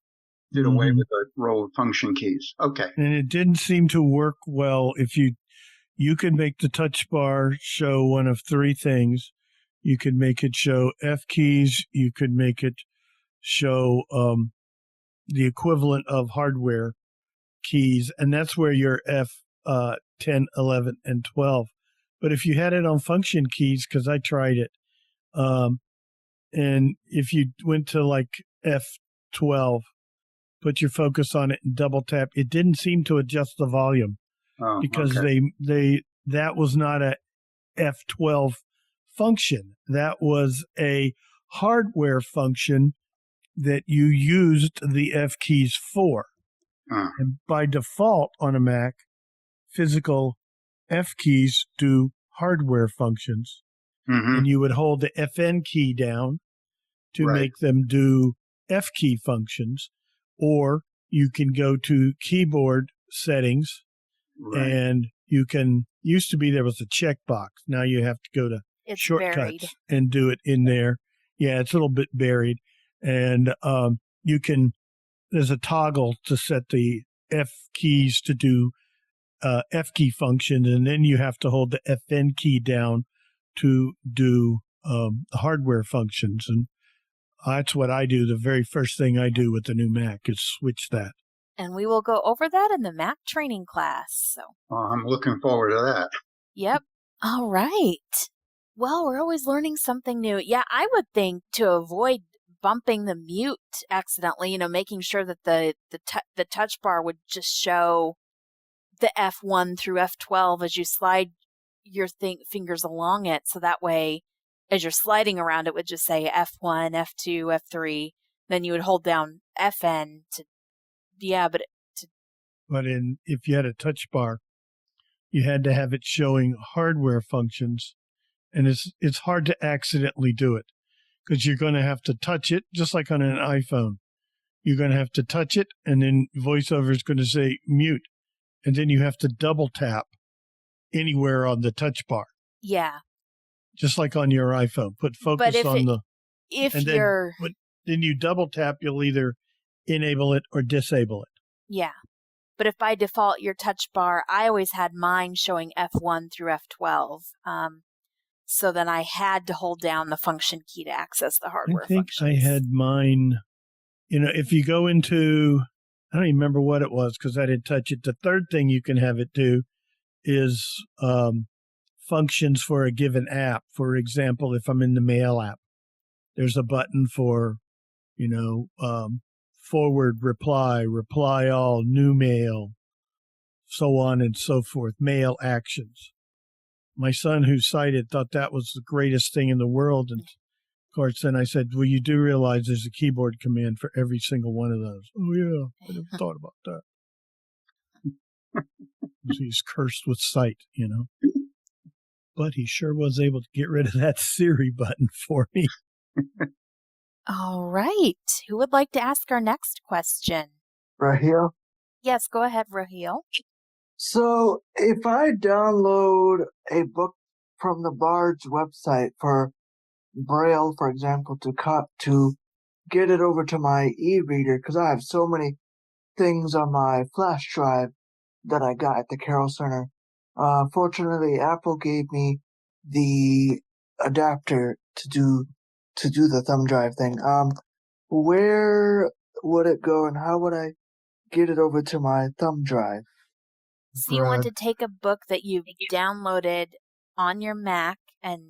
did away with the row of function keys. Okay. And it didn't seem to work well if you can make the Touch Bar show one of three things. You could make it show F keys. You could make it show the equivalent of hardware keys, and that's where your F 10, 11, and 12. But if you had it on function keys, because I tried it, and if you went to like F12, put your focus on it and double tap, it didn't seem to adjust the volume because that was not a F12 function. That was a hardware function that you used the F keys for. And by default on a Mac, physical F keys do hardware functions. And you would hold the FN key down to make them do F key functions. Or you can go to keyboard settings and you can, used to be there was a checkbox. Now you have to go to shortcuts and do it in there. Yeah, it's a little bit buried. And you can, there's a toggle to set the F keys to do F key functions, and then you have to hold the FN key down to do the hardware functions. And that's what I do. The very first thing I do with the new Mac is switch that. And we will go over that in the Mac training class. So I'm looking forward to that. Yep. All right. Well, we're always learning something new. Yeah, I would think to avoid bumping the mute accidentally, making sure that the touch bar would just show the F1 through F12 as you slide your fingers along it. So that way, as you're sliding around, it would just say F1, F2, F3. Then you would hold down FN to, But if you had a touch bar, you had to have it showing hardware functions. And it's hard to accidentally do it because you're going to have to touch it, just like on an iPhone. You're going to have to touch it, and then VoiceOver is going to say mute. And then you have to double tap anywhere on the touch bar. Yeah. Just like on your iPhone. Put focus on then you double tap, you'll either enable it or disable it. Yeah. But if by default your touch bar, I always had mine showing F1 through F12. So then I had to hold down the function key to access the hardware functions. I had mine, if you go into, I don't even remember what it was because I didn't touch it. The third thing you can have it do is functions for a given app. For example, if I'm in the Mail app, there's a button for, forward, reply all, new mail, so on and so forth, mail actions. My son, who's sighted, thought that was the greatest thing in the world. And of course, then I said, well, you do realize there's a keyboard command for every single one of those. Oh, yeah, I never thought about that. He's cursed with sight, But he sure was able to get rid of that Siri button for me. All right. Who would like to ask our next question? Raheel? Yes, go ahead, Raheel. So, if I download a book from the Bard's website for Braille, for example, to get it over to my e-reader, because I have so many things on my flash drive that I got at the Carroll Center. Fortunately, Apple gave me the adapter to do the thumb drive thing. Where would it go, and how would I get it over to my thumb drive? So you want to take a book that you've downloaded on your Mac and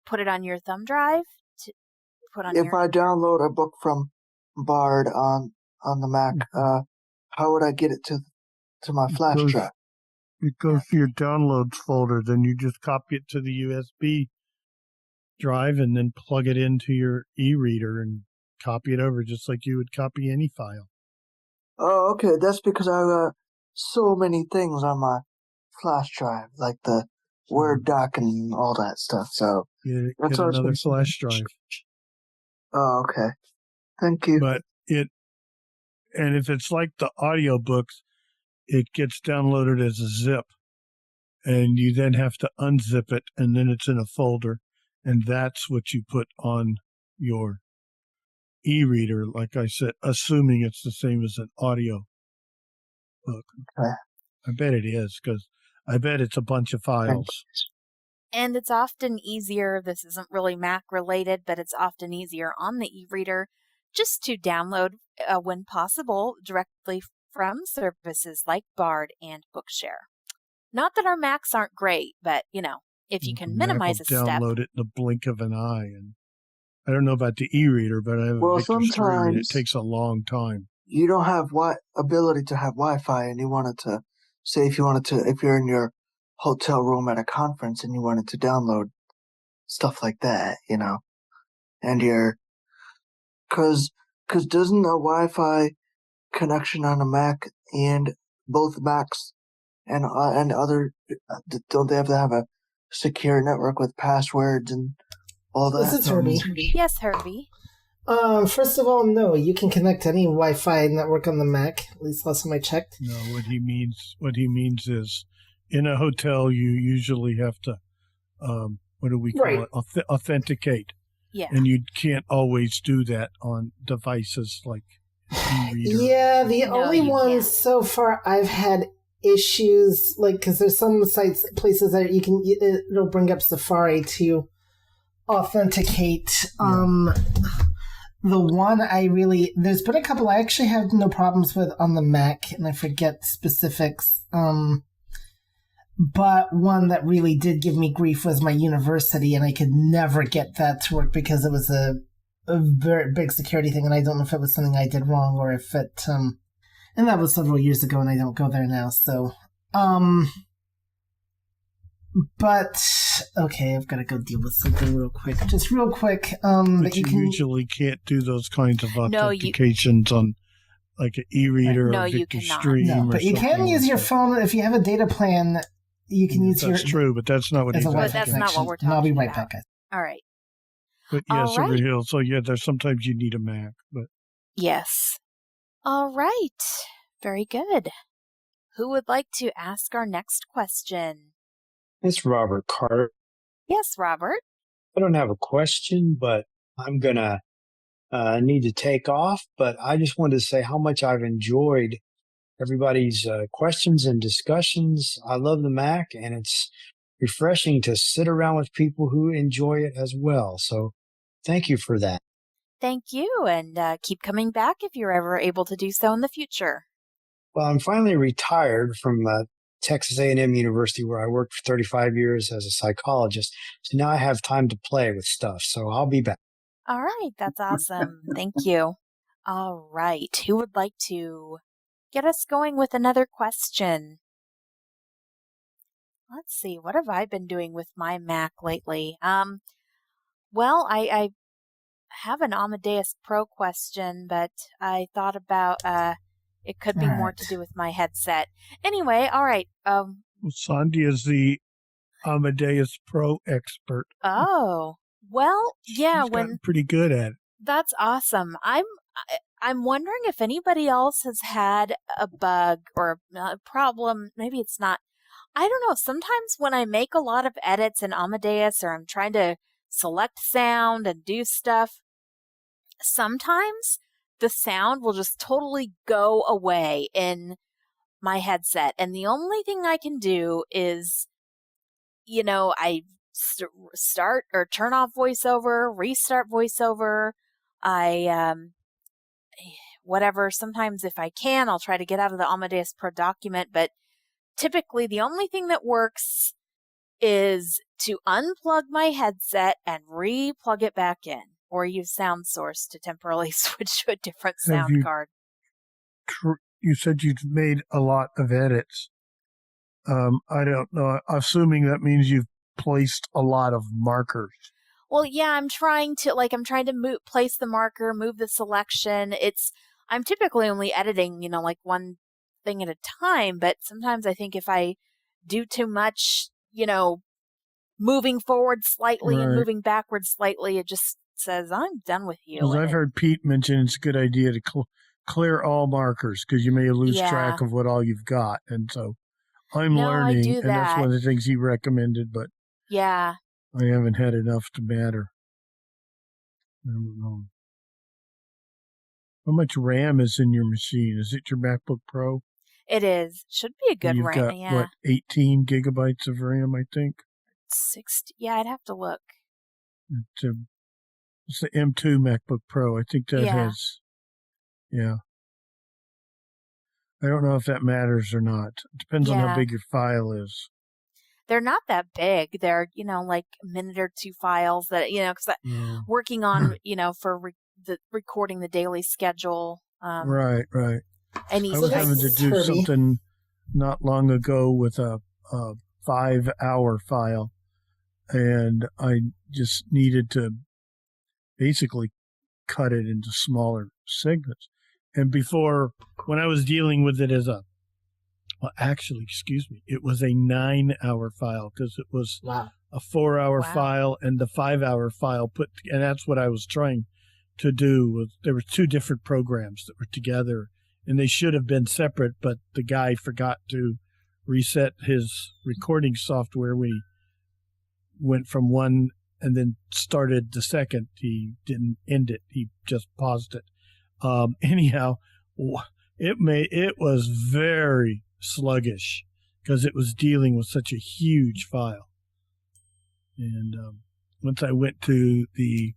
put it on your thumb drive? If I download a book from Bard on the Mac, how would I get it to my flash drive? It goes to your downloads folder, then you just copy it to the USB drive and then plug it into your e-reader and copy it over just like you would copy any file. Oh, okay. That's because I got so many things on my flash drive, like the Word doc and all that stuff. So Get that's what I was another gonna say. flash drive. Oh, okay. Thank you. But and if it's like the audiobooks, it gets downloaded as a zip, and you then have to unzip it, and then it's in a folder, and that's what you put on your e-reader, like I said, assuming it's the same as an audio book. Okay. I bet it is, because I bet it's a bunch of files. And it's often easier, this isn't really Mac related, but it's often easier on the e-reader just to download, when possible, directly from services like Bard and Bookshare. Not that our Macs aren't great, but, if you can minimize a step. Download it in the blink of an eye. And I don't know about the e-reader, but I have a Victor Stream, and it takes a long time. You don't have ability to have Wi-Fi, and you wanted to, if you're in your hotel room at a conference and you wanted to download stuff like that, and because doesn't a Wi-Fi connection on a Mac and both Macs and other, don't they have to have a secure network with passwords and all that? This is Herbie. Yes, Herbie. First of all, no, you can connect any Wi-Fi network on the Mac. At least last time I checked. No, what he means is, in a hotel, you usually have to, what do we call it? Authenticate. Yeah. And you can't always do that on devices like e-reader. Yeah, the only ones so far I've had issues, because there's some places that it'll bring up Safari to authenticate. Yeah. The one there's been a couple I actually have no problems with on the Mac, and I forget specifics. But one that really did give me grief was my university, and I could never get that to work because it was a very big security thing, and I don't know if it was something I did wrong or if it, and that was several years ago, and I don't go there now, so, but, okay, I've got to go deal with something real quick. Just real quick, but you usually can't do those kinds of authentications on like an e-reader or Victor Stream. No, but you can use your phone if you have a data plan. You can use That's true, but that's not what he's But that's not what we're talking about. I'll be right back, guys. All right. But yes, over here. So there's sometimes you need a Mac, but yes. All right. Very good. Who would like to ask our next question? It's Robert Carter. Yes, Robert. I don't have a question, but I'm gonna need to take off. But I just wanted to say how much I've enjoyed everybody's questions and discussions. I love the Mac, and it's refreshing to sit around with people who enjoy it as well. So thank you for that. Thank you, and keep coming back if you're ever able to do so in the future. Well, I'm finally retired from Texas A&M University, where I worked for 35 years as a psychologist. So now I have time to play with stuff. So I'll be back. All right. That's awesome. Thank you. All right. Who would like to get us going with another question? Let's see. What have I been doing with my Mac lately? Well, I have an Amadeus Pro question, but I thought about it could be more to do with my headset. Anyway, all right. Sandy is the Amadeus Pro expert. Oh, well, yeah. She's gotten pretty good at it. That's awesome. I'm wondering if anybody else has had a bug or a problem. Maybe it's not. I don't know. Sometimes when I make a lot of edits in Amadeus, or I'm trying to select sound and do stuff, sometimes the sound will just totally go away in my headset. And the only thing I can do is, I start or turn off VoiceOver, restart VoiceOver. Whatever. Sometimes if I can, I'll try to get out of the Amadeus Pro document. But typically the only thing that works is to unplug my headset and re-plug it back in, or use Sound Source to temporarily switch to a different sound card. You said you've made a lot of edits. I don't know. Assuming that means you've placed a lot of markers. Well, yeah, I'm trying to place the marker, move the selection. I'm typically only editing, like one thing at a time, but sometimes I think if I do too much, moving forward slightly and Right. moving backwards slightly. It just says, I'm done with you. Because And I've heard Pete mention it's a good idea to clear all markers because you may lose Yeah. track of what all you've got. And so I'm No, I learning, do and that's that. one of the things he recommended, but Yeah. I haven't had enough to matter. I don't know. How much RAM is in your machine? Is it your MacBook Pro? It is. Should be a good You've RAM. got, Yeah. what, 18 gigabytes of RAM, I think? 60. Yeah, I'd have to look. It's the M2 MacBook Pro. I think that Yeah. has, yeah. I don't know if that matters or not. It depends on how Yeah. big your file is. They're not that big. They're, like a minute or two files that, because Yeah. working on, for the recording the daily schedule. Right. I need I was having to do something not long ago with a 5-hour file, and I just needed to basically cut it into smaller segments. And before, when I was dealing with it as it was a 9-hour file because it was a 4-hour file and the 5-hour file and that's what I was trying to do. There were two different programs that were together, and they should have been separate, but the guy forgot to reset his recording software. We went from one and then started the second. He didn't end it. He just paused it. Anyhow, it was very sluggish because it was dealing with such a huge file. And once I went to the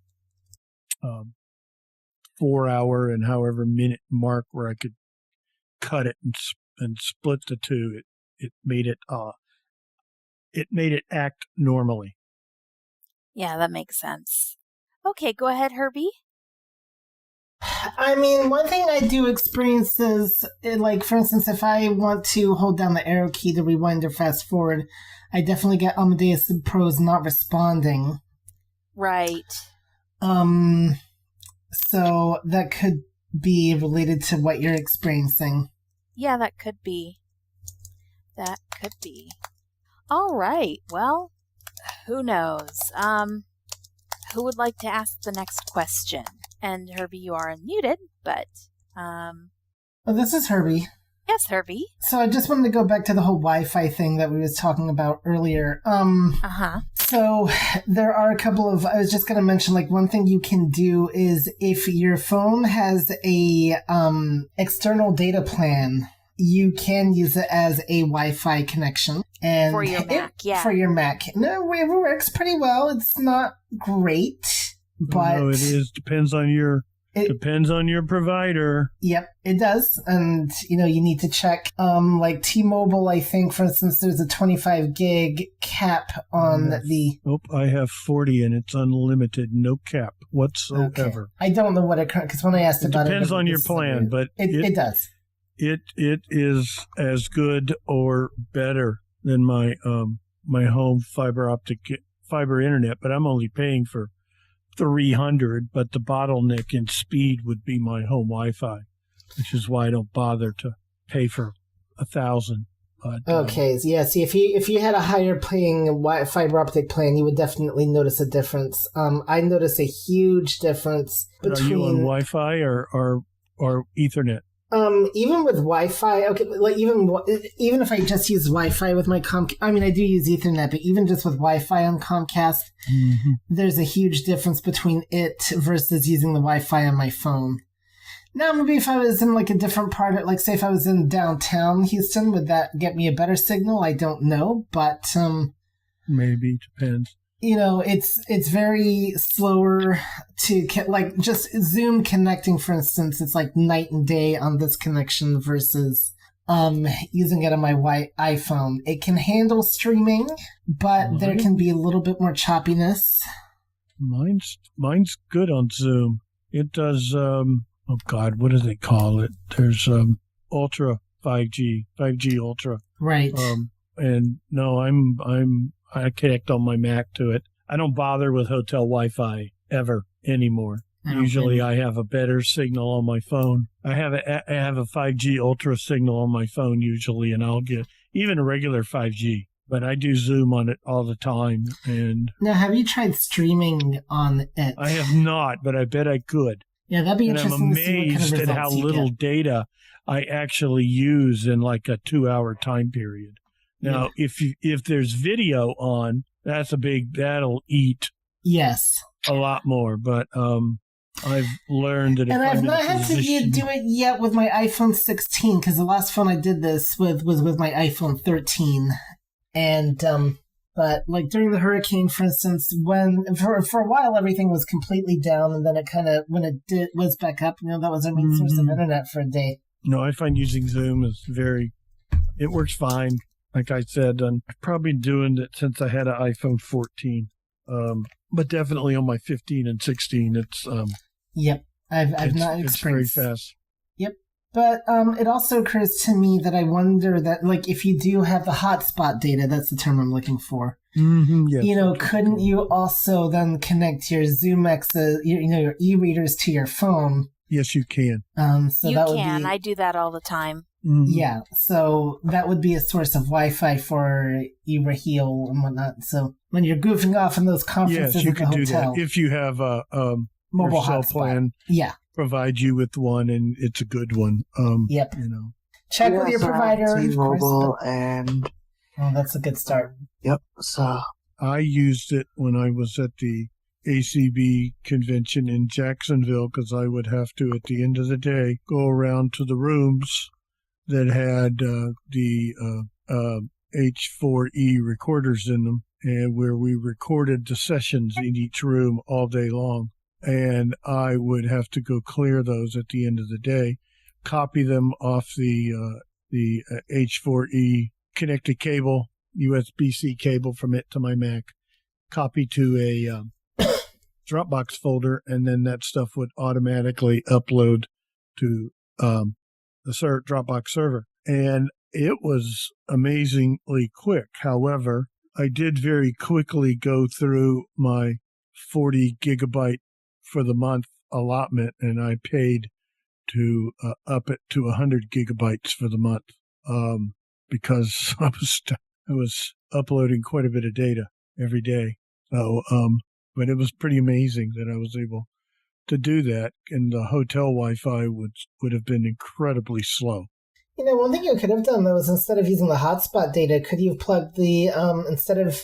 4-hour and however minute mark where I could cut it and split the two, it made it act normally. Yeah, that makes sense. Okay, go ahead, Herbie. I mean, one thing I do experience is, like, for instance, if I want to hold down the arrow key to rewind or fast forward, I definitely get Amadeus Pro's not responding. Right. So that could be related to what you're experiencing. Yeah, that could be. All right. Well, who knows? Who would like to ask the next question? And Herbie, you are unmuted, but This is Herbie. Yes, Herbie. So I just wanted to go back to the whole Wi-Fi thing that we was talking about earlier. So there are a couple of, I was just going to mention, like, one thing you can do is if your phone has a external data plan, you can use it as a Wi-Fi connection. And for your Mac, yeah. For your Mac. No, it works pretty well. It's not great, but... No, it is. Depends on your provider. Yep, it does. And, you need to check, like T-Mobile, I think, for instance, there's a 25 gig cap on the... Nope, I have 40 and it's unlimited, no cap whatsoever. Okay. I don't know what it... Because when I asked about it... Depends on your plan, but... It does. It is as good or better than my my home fiber internet, but I'm only paying for 300, but the bottleneck in speed would be my home Wi-Fi, which is why I don't bother to pay for 1,000. Okay, yeah. See, if you had a higher paying fiber optic plan, you would definitely notice a difference. I notice a huge difference between. Are you on Wi-Fi or Ethernet? Even with Wi-Fi, okay, like even if I just use Wi-Fi with my I mean, I do use Ethernet, but even just with Wi-Fi on Comcast, there's a huge difference between it versus using the Wi-Fi on my phone. Now, maybe if I was in like a different part of, like, say if I was in downtown Houston, would that get me a better signal? I don't know, but maybe, depends. It's very slower to like just Zoom connecting, for instance. It's like night and day on this connection versus using it on my iPhone. It can handle streaming, but there can be a little bit more choppiness. Mine's good on Zoom. It does. Oh God, what do they call it? There's Ultra 5G Ultra. Right. And no, I connect on my Mac to it. I don't bother with hotel Wi-Fi ever anymore. Usually I have a better signal on my phone. I have a 5G Ultra signal on my phone usually, and I'll get even a regular 5G. But I do Zoom on it all the time. And now, have you tried streaming on it? I have not, but I bet I could. Yeah, that'd be interesting. I'm to see what kind of amazed at how results you little get. data I actually use in like a 2-hour time period. Now, if there's video on, that'll eat Yes. a lot more. But I've learned that if And I'm I've in not a had to position, do it yet with my iPhone 16 because the last phone I did this with was with my iPhone 13, and but like during the hurricane, for instance, when for a while everything was completely down, and then it kind of was back up, that was our main source of internet for a day. No, I find using Zoom is it works fine. Like I said, I'm probably doing it since I had an iPhone 14, but definitely on my 15 and 16, it's Yep, I've not it's very experienced. fast. Yep, but it also occurs to me that I wonder that like if you do have the hotspot data, that's the term I'm looking for. Yes, couldn't you also then connect your ZoomX, your e-readers to your phone? Yes, you can. So you that can. would be, I do that all the time. Yeah, so that would be a source of Wi-Fi for eRaheel and whatnot. So when you're goofing off in those conferences Yes, you at the can do hotel, that if you have a mobile your cell hotspot. plan. Yeah, Provide you with one, and it's a good one. Yep. Check with your Yes, I have provider, of course. T-Mobile, and Oh, that's a good start. yep. So I used it when I was at the ACB convention in Jacksonville because I would have to, at the end of the day, go around to the rooms that had the H4E recorders in them, and where we recorded the sessions in each room all day long. And I would have to go clear those at the end of the day, copy them off the H4E connected cable, USB-C cable from it to my Mac, copy to a Dropbox folder, and then that stuff would automatically upload to the Dropbox server. And it was amazingly quick. However, I did very quickly go through my 40 gigabyte for the month allotment, and I paid to up it to 100 gigabytes for the month because I was uploading quite a bit of data every day. So, but it was pretty amazing that I was able to do that, and the hotel Wi-Fi would have been incredibly slow. One thing you could have done, though, is instead of using the hotspot data, could you have plugged the, instead of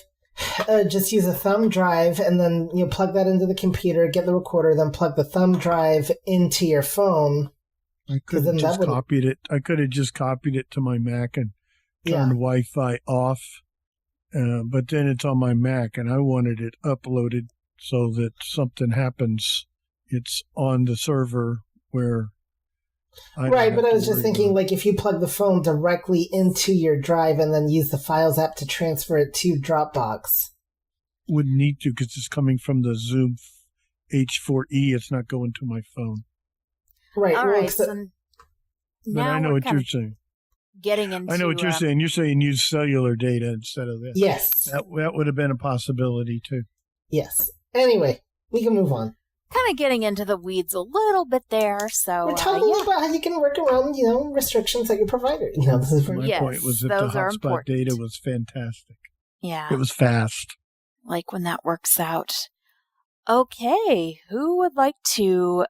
just use a thumb drive and then plug that into the computer, get the recorder, then plug the thumb drive into your phone? I could have just copied it. I could have just copied it to my Mac and turned Wi-Fi off, but then it's on my Mac, and I wanted it uploaded so that something happens, it's on the server where Right, but I was just thinking, like, if you plug the phone directly into your drive and then use the Files app to transfer it to Dropbox. Wouldn't need to because it's coming from the Zoom H4E. It's not going to my phone. Right. All right. So but I know what you're saying. Getting into. I know what you're saying. You're saying use cellular data instead of this. Yes. That would have been a possibility too. Yes. Anyway, we can move on. Kind of getting into the weeds a little bit there, so we're talking about how you can work around, restrictions that your provider. This is my point was that the hotspot data was fantastic. Yeah, it was fast. Like when that works out. Okay, who would like to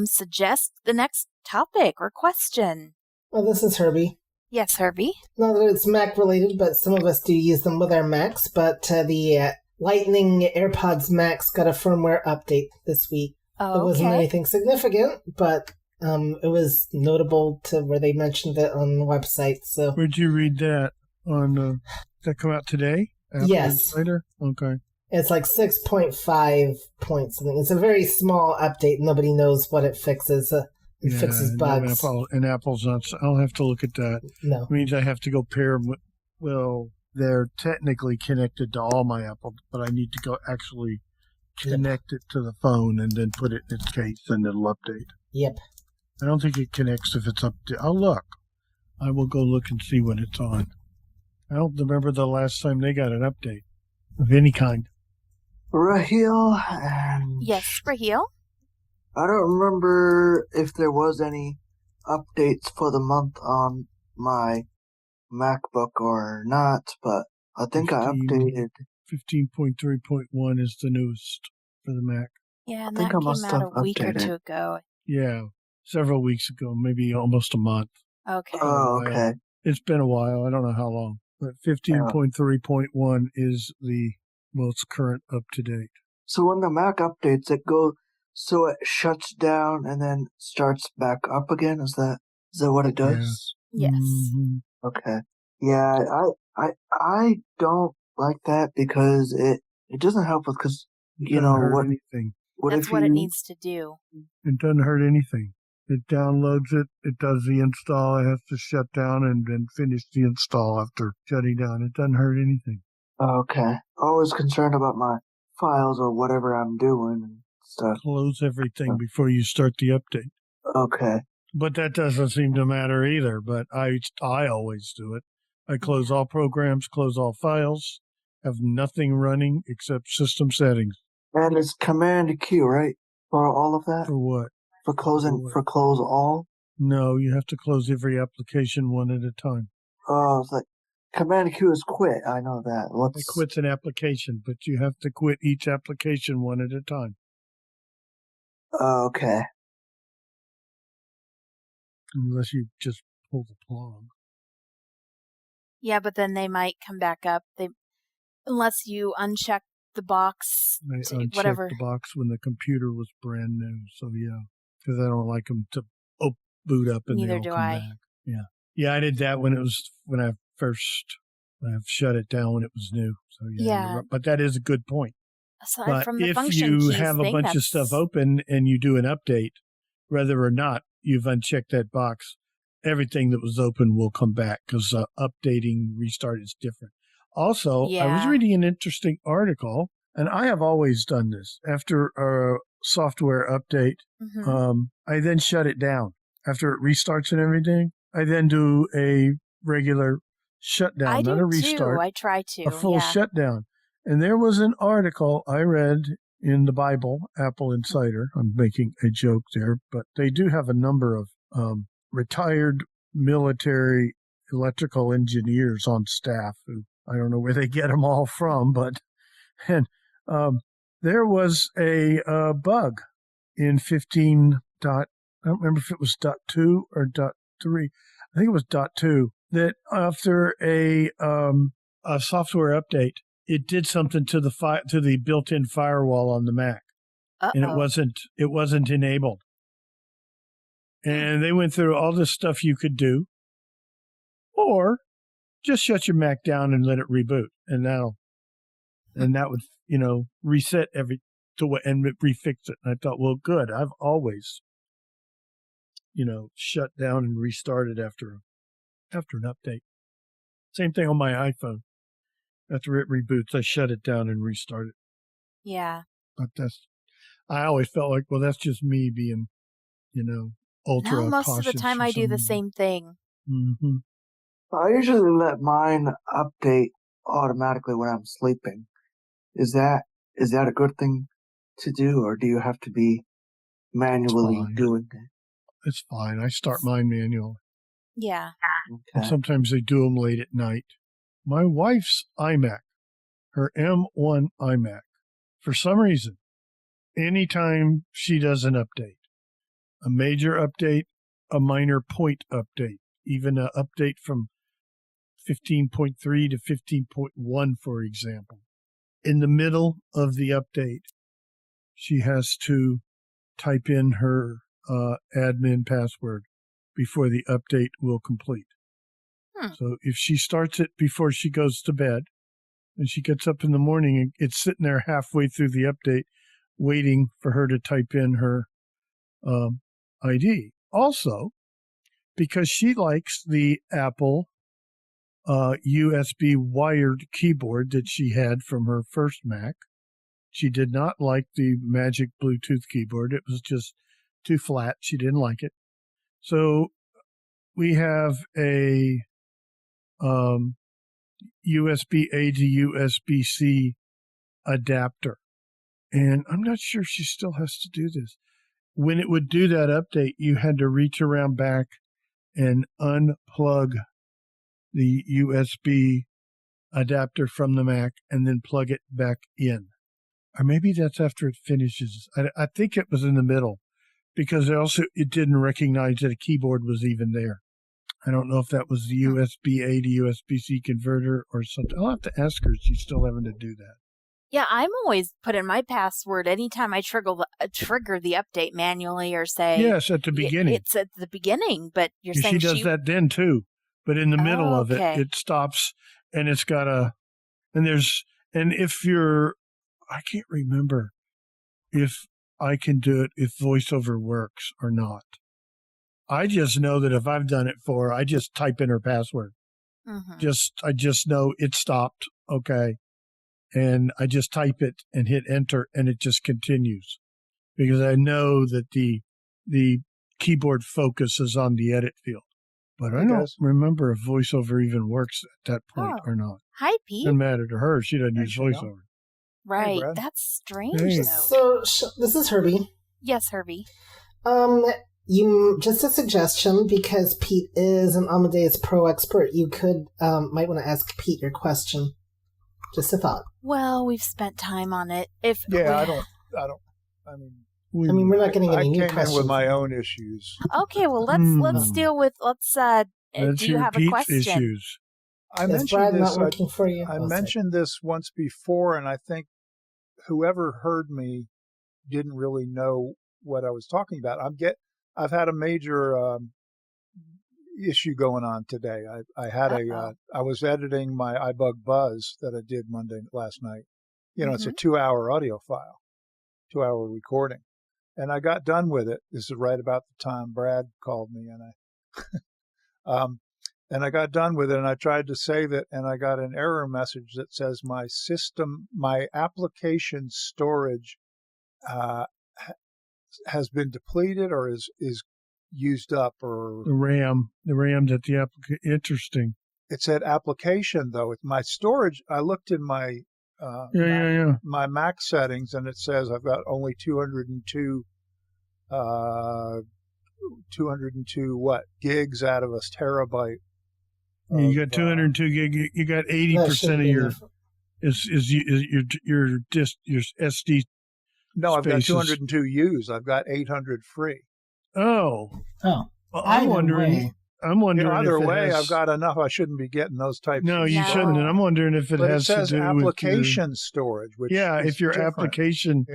suggest the next topic or question? Well, this is Herbie. Yes, Herbie. Not that it's Mac related, but some of us do use them with our Macs. But the Lightning AirPods Max got a firmware update this week. Oh, it wasn't anything significant, but it was notable to where they mentioned it on the website. So where'd you read that? On did that come out today? Yes. Later? Okay. It's like 6.5 points something. It's a very small update. Nobody knows what it fixes. It fixes bugs. And Apple's not. I'll have to look at that. No. It means I have to go pair them with. Well, they're technically connected to all my Apple, but I need to go actually connect it to the phone and then put it in its case, and it'll update. Yep. I don't think it connects if it's up to. I'll look. I will go look and see when it's on. I don't remember the last time they got an update of any kind. Raheel and... Yes, Raheel? I don't remember if there was any updates for the month on my MacBook or not, but I think I updated. 15.3.1 is the newest for the Mac. Yeah, and I think that I came must out have a week or updated. two ago. Yeah, several weeks ago, maybe almost a month. Okay. Oh, okay. It's been a while. I don't know how long. But 15.3.1 is the most current up to date. So when the Mac updates, so it shuts down and then starts back up again? Is that what it does? Yes. Mm-hmm. Okay. Yeah, I don't like that because it doesn't help us because It doesn't hurt anything. That's what it needs to do. It doesn't hurt anything. It downloads it. It does the install. It has to shut down and then finish the install after shutting down. It doesn't hurt anything. Okay. Always concerned about my files or whatever I'm doing and stuff. Close everything before you start the update. Okay. But that doesn't seem to matter either. But I always do it. I close all programs, close all files, have nothing running except system settings. And it's Command Q, right? For all of that? For what? For closing, for close all? No, you have to close every application one at a time. Oh, it's like Command Q is quit. I know that. It quits an application, but you have to quit each application one at a time. Okay. Unless you just pull the plug. Yeah, but then they might come back up. Unless you uncheck the box, I unchecked whatever. the box when the computer was brand new. So yeah, because I don't like them to boot up and Neither they all do come I. back. Yeah, I did that when I shut it down when it was new. So yeah. But that is a good point. Aside But from the if function you keys have a thing, bunch of stuff open and you do an update, whether or not you've unchecked that box, everything that was open will come back because updating restart is different. Also, I was reading an interesting article, and I have always done this. After a software update, I then shut it down. After it restarts and everything, I then do a regular shutdown, not a restart. I try to. A full shutdown. And there was an article I read in the Bible, Apple Insider. I'm making a joke there, but they do have a number of retired military electrical engineers on staff who I don't know where they get them all from, but there was a bug in 15. I don't remember if it was .2 or .3. I think it was .2 that after a software update, it did something to the built-in firewall on the Mac, and it wasn't enabled. And they went through all this stuff you could do, or just shut your Mac down and let it reboot, and that would reset and refix it. And I thought, well, good. I've always shut down and restarted after an update. Same thing on my iPhone. After it reboots, I shut it down and restart it. Yeah. But I always felt like, well, that's just me being, ultra cautious. No, most of the time I do the same thing. Mm-hmm. I usually let mine update automatically when I'm sleeping. Is that a good thing to do, or do you have to be manually doing it? It's fine. I start mine manually. Yeah. Okay. Sometimes they do them late at night. My wife's iMac, her M1 iMac, for some reason, anytime she does an update, a major update, a minor point update, even an update from 15.3 to 15.1, for example, in the middle of the update, she has to type in her admin password before the update will complete. So if she starts it before she goes to bed and she gets up in the morning and it's sitting there halfway through the update waiting for her to type in her ID. Also, because she likes the Apple USB wired keyboard that she had from her first Mac, she did not like the Magic Bluetooth keyboard. It was just too flat. She didn't like it. So we have a USB-A to USB-C adapter. And I'm not sure she still has to do this. When it would do that update, you had to reach around back and unplug the USB adapter from the Mac and then plug it back in. Or maybe that's after it finishes. I think it was in the middle because it didn't recognize that a keyboard was even there. I don't know if that was the USB-A to USB-C converter or something. I'll have to ask her if she's still having to do that. Yeah, I'm always putting my password anytime I trigger the update manually or say. Yes, at the beginning. It's at the beginning, but you're saying she does that then too. But in the middle of it stops and it's got and if you're, I can't remember if I can do it, if VoiceOver works or not. I just know that if I've done it for her, I just type in her password. Mm-hmm. I just know it stopped. Okay. And I just type it and hit enter and it just continues because I know that the keyboard focus is on the edit field. But I don't remember if VoiceOver even works at that point or not. Hi, Pete. Doesn't matter to her. She doesn't use VoiceOver. Right. Hey, that's strange, though. So, this is Herbie. Yes, Herbie. Just a suggestion, because Pete is an Amadeus Pro expert, you might want to ask Pete your question. Just a thought. Well, we've spent time on it. We're not getting any new questions. I came in with my own issues. Okay, well, let's deal with, do you have a question? Issues. I mentioned this once before, and I think whoever heard me didn't really know what I was talking about. I've had a major issue going on today. I was editing my iBug Buzz that I did last night. It's a 2-hour audio file, 2-hour recording. And I got done with it. This is right about the time Brad called me, and and I got done with it, and I tried to save it, and I got an error message that says my application storage has been depleted or is used up, or the RAM that the application. Interesting. It said application though. With my storage, I looked in my my Mac settings, and it says I've got only 202 gigs out of a terabyte. You got 202 gig. You got 80% of your your SD. No, I've got 202 used. I've got 800 free. Oh. Well, I'm wondering. Either way, I've got enough. I shouldn't be getting those types. No, you shouldn't. And I'm wondering if it has to do with application storage. Which if your different. Application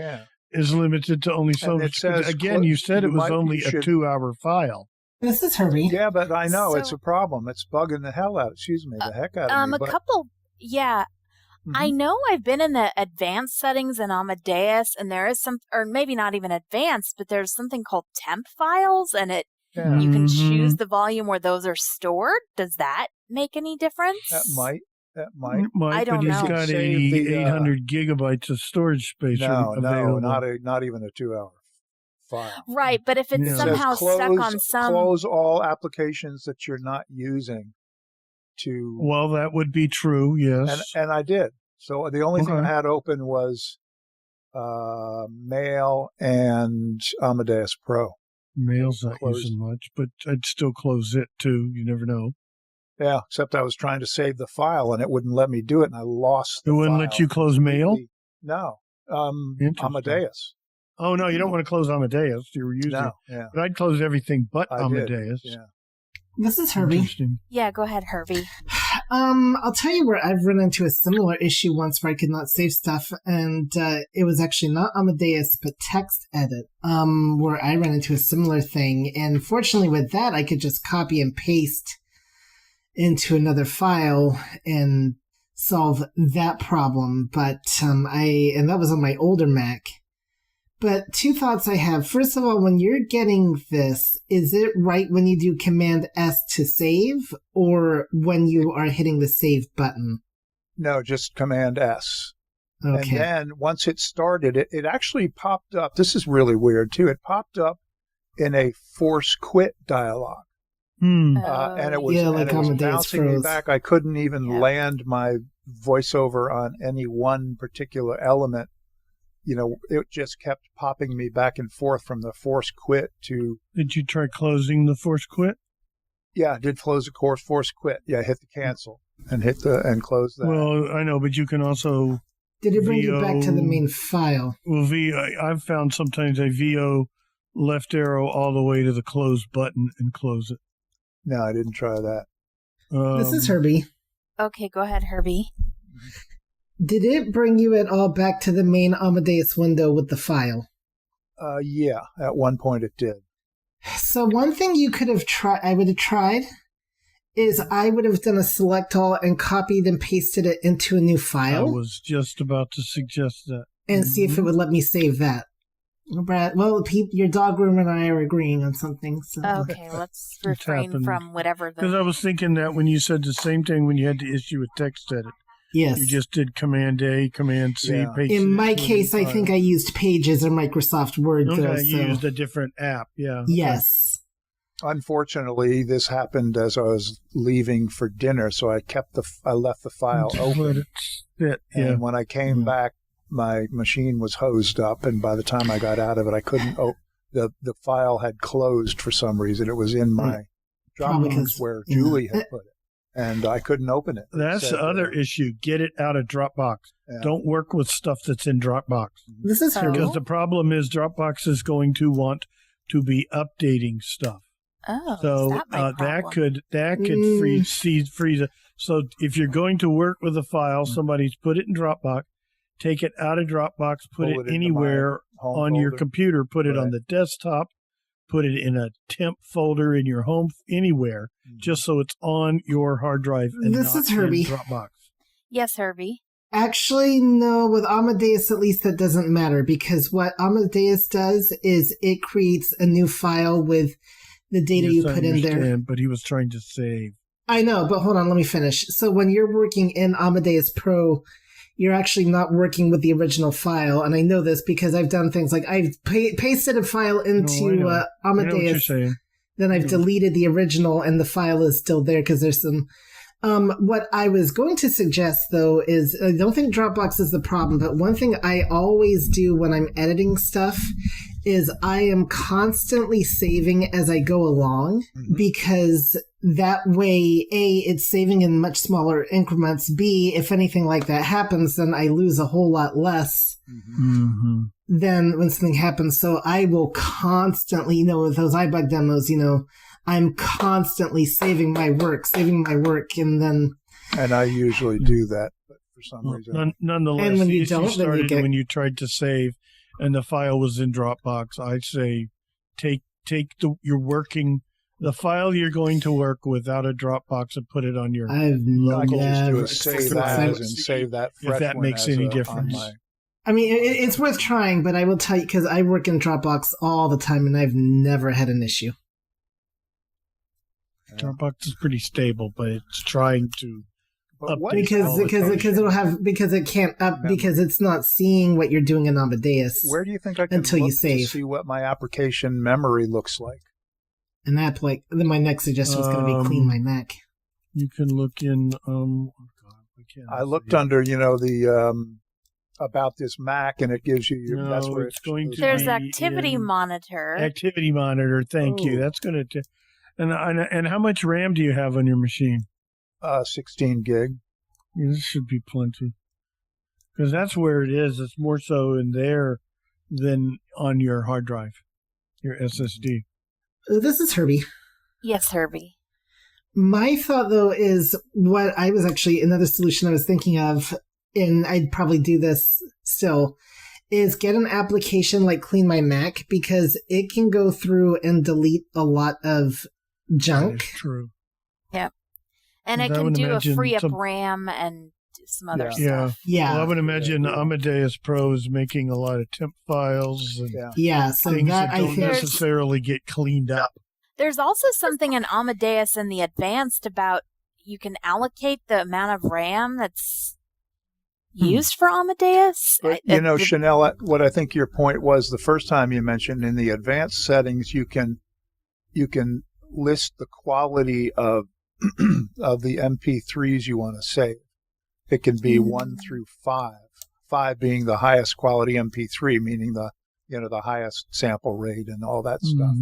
is limited to only so much. Again, you said it was only a 2-hour file. This is Herbie. Yeah, but I know it's a problem. It's bugging the hell out. The heck out of me. I know I've been in the advanced settings in Amadeus, and there is or maybe not even advanced, but there's something called temp files, and you can choose the volume where those are stored. Does that make any difference? That might. I don't but know. He's got 800 gigabytes of storage space available. No, not even a 2-hour file. Right, but if it's somehow stuck on close all applications that you're not using. Well, that would be true, yes. And I did. So the only thing I had open was Mail and Amadeus Pro. Mail's not using much, but I'd still close it too. You never know. Yeah, except I was trying to save the file and it wouldn't let me do it, and I lost the file. It wouldn't let you close Mail? No. Amadeus. Oh, no, you don't want to close Amadeus. You were using it. But I'd close everything but Amadeus. Yeah. This is Herbie. Yeah, go ahead, Herbie. I'll tell you where I've run into a similar issue once where I could not save stuff, and it was actually not Amadeus, but TextEdit, where I ran into a similar thing. And fortunately with that, I could just copy and paste into another file and solve that problem. But and that was on my older Mac. But two thoughts I have. First of all, when you're getting this, is it right when you do Command S to save, or when you are hitting the save button? No, just Command S. Okay. And then once it started, it actually popped up. This is really weird, too. It popped up in a force quit dialog. And it was bouncing me back. I couldn't even land my voiceover on any one particular element. It just kept popping me back and forth from the force quit to... Did you try closing the force quit? Yeah, I did close the force quit. Yeah, I hit the cancel. and close that. Well, I know, but you can also. Did it bring you back to the main file? Well, I've found sometimes a VO left arrow all the way to the close button and close it. No, I didn't try that. This is Herbie. Okay, go ahead, Herbie. Did it bring you at all back to the main Amadeus window with the file? Yeah, at one point it did. So one thing you could have tried, I would have tried, is I would have done a select all and copied and pasted it into a new file. I was just about to suggest that. And see if it would let me save that. Brad, well, your dog room and I are agreeing on something. So. Okay, let's refrain from whatever. Because I was thinking that when you said the same thing when you had to issue a text edit. Yes. You just did Command A, Command C, paste. In my case, I think I used Pages or Microsoft Word. Okay, though, you used a different app, yeah. Yes. Unfortunately, this happened as I was leaving for dinner, so I left the file open. And when I came back, my machine was hosed up, and by the time I got out of it, I couldn't the file had closed for some reason. It was in my Dropbox where Julie had put it, and I couldn't open it. That's the other issue. Get it out of Dropbox. Yeah. Don't work with stuff that's in Dropbox. This is because the problem is Dropbox is going to want to be updating stuff. Oh, so that could freeze it. So if you're going to work with a file, somebody's put it in Dropbox, take it out of Dropbox, put it anywhere on your computer, put it on the desktop, put it in a temp folder in your home, anywhere, just so it's on your hard drive and this not is Herbie. in Dropbox. Yes, Herbie. Actually, no, with Amadeus, at least that doesn't matter, because what Amadeus does is it creates a new file with the data you put in there. But he was trying to save. I know, but hold on, let me finish. So when you're working in Amadeus Pro, you're actually not working with the original file. And I know this because I've done things like I've pasted a file into Amadeus, then I've deleted the original and the file is still there because there's some... what I was going to suggest, though, is I don't think Dropbox is the problem, but one thing I always do when I'm editing stuff is I am constantly saving as I go along, because that way, A, it's saving in much smaller increments. B, if anything like that happens, then I lose a whole lot less than when something happens. So I will constantly, with those iBug demos, I'm constantly saving my work, and then... And I usually do that, but for some reason... Nonetheless, and when you don't, started when you tried to save and the file was in Dropbox, I'd say take the file you're going to work with out of Dropbox and put it on your... I've never... Save that if that makes any difference. I mean, it's worth trying, but I will tell you, because I work in Dropbox all the time, and I've never had an issue. Dropbox is pretty stable, but it's trying to because it can't because it's not seeing what you're doing in Amadeus. Where do you think I can until look you save to see what my application memory looks like? An app then my next suggestion was going to be clean my Mac. You can look in. I looked under the about this Mac, and it gives you that's where it's going to. There's Activity Monitor. Activity Monitor. Thank you. That's going to. And how much RAM do you have on your machine? 16 gig. Yeah, this should be plenty. Because that's where it is. It's more so in there than on your hard drive, your SSD. This is Herbie. Yes, Herbie. My thought, though, is what I was actually another solution I was thinking of, and I'd probably do this still, is get an application like Clean My Mac, because it can go through and delete a lot of junk. That is true. Yep. And it can do a free up RAM and some other stuff. Yeah. Well, I would imagine Amadeus Pro is making a lot of temp files and so things that that don't necessarily get cleaned up. There's also something in Amadeus in the advanced about you can allocate the amount of RAM that's used for Amadeus. But, Chanelle, what I think your point was the first time you mentioned in the advanced settings, you can list the quality of of the MP3s you want to save. It can be 1 through 5. 5 being the highest quality MP3, meaning the highest sample rate and all that stuff.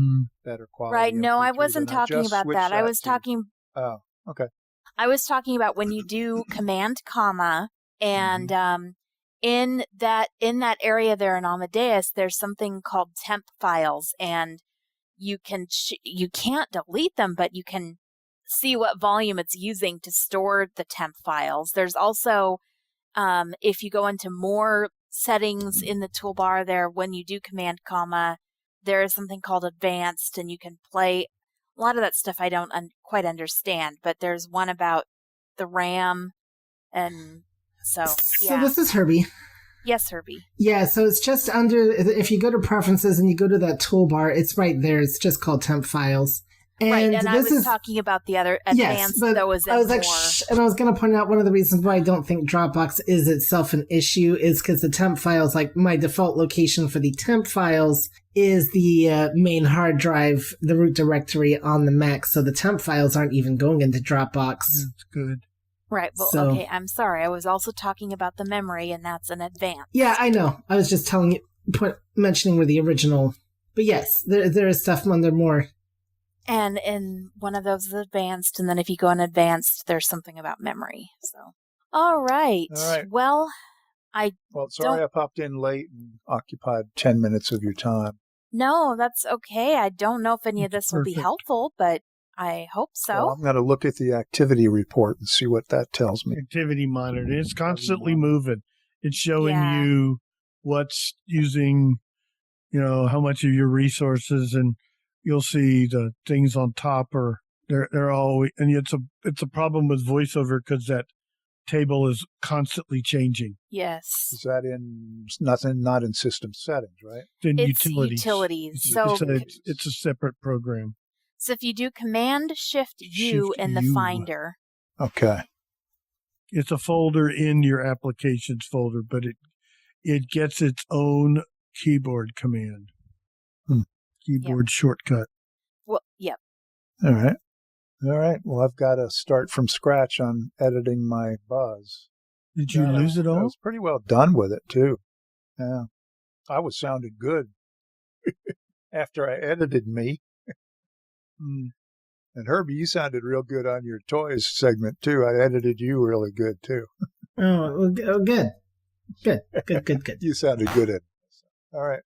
Better quality. Right. No, MP3s. I wasn't talking about that. I was talking. Oh, okay. I was talking about when you do command comma, and in that area there in Amadeus, there's something called temp files, and you can't delete them, but you can see what volume it's using to store the temp files. There's also, if you go into more settings in the toolbar there, when you do command comma, there is something called advanced, and you can play a lot of that stuff. I don't quite understand, but there's one about the RAM, and so So this is Herbie. Yes, Herbie. Yeah, so it's just under, if you go to preferences and you go to that toolbar, it's right there. It's just called temp files. And right, and I this was talking about the other advanced that was in I was more. like, and I was going to point out one of the reasons why I don't think Dropbox is itself an issue is because the temp files, like my default location for the temp files is the main hard drive, the root directory on the Mac. So the temp files aren't even going into Dropbox. That's good. Right. Well, So- okay. I'm sorry. I was also talking about the memory, and that's an advanced. Yeah, I know. I was just telling you, mentioning where the original. But yes, there is stuff under more. And in one of those is advanced, and then if you go in advanced, there's something about memory. So, all right. All right. Well, Well, sorry I popped in late and occupied 10 minutes of your time. no, that's okay. I don't know if any of this will be Perfect. helpful, but I hope so. Well, I'm going to look at the activity report and see what that tells me. Activity monitor. It's constantly moving. It's showing Yeah. you what's using, how much of your resources, and you'll see the things on top are they're always, and it's a problem with VoiceOver because that table is constantly changing. Yes. Is that in not in system settings, right? Then It's utilities. utilities. It's a separate program. So if you do Command Shift U Shift in the U. Finder, Okay. It's a folder in your applications folder, but it gets its own keyboard command. Keyboard shortcut. well, yep. All right. All right. Well, I've got to start from scratch on editing my buzz. Did you lose it I all? was pretty well done with it, too. Yeah. I was sounded good after I edited me. And Herbie, you sounded real good on your toys segment, too. I edited you really good, too. Oh, good. Good. You sounded good at it. All right.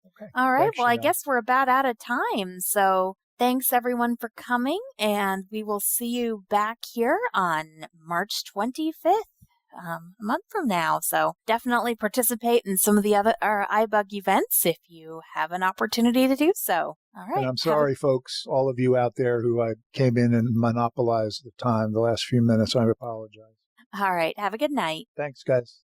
Okay. All right. Thanks, Well, I Chanelle. guess we're about out of time. So thanks everyone for coming, and we will see you back here on March 25th, a month from now. So definitely participate in some of the other iBug events if you have an opportunity to do so. All right. And I'm sorry, folks, all of you out there who I came in and monopolized the time the last few minutes. I apologize. All right. Have a good night. Thanks, guys.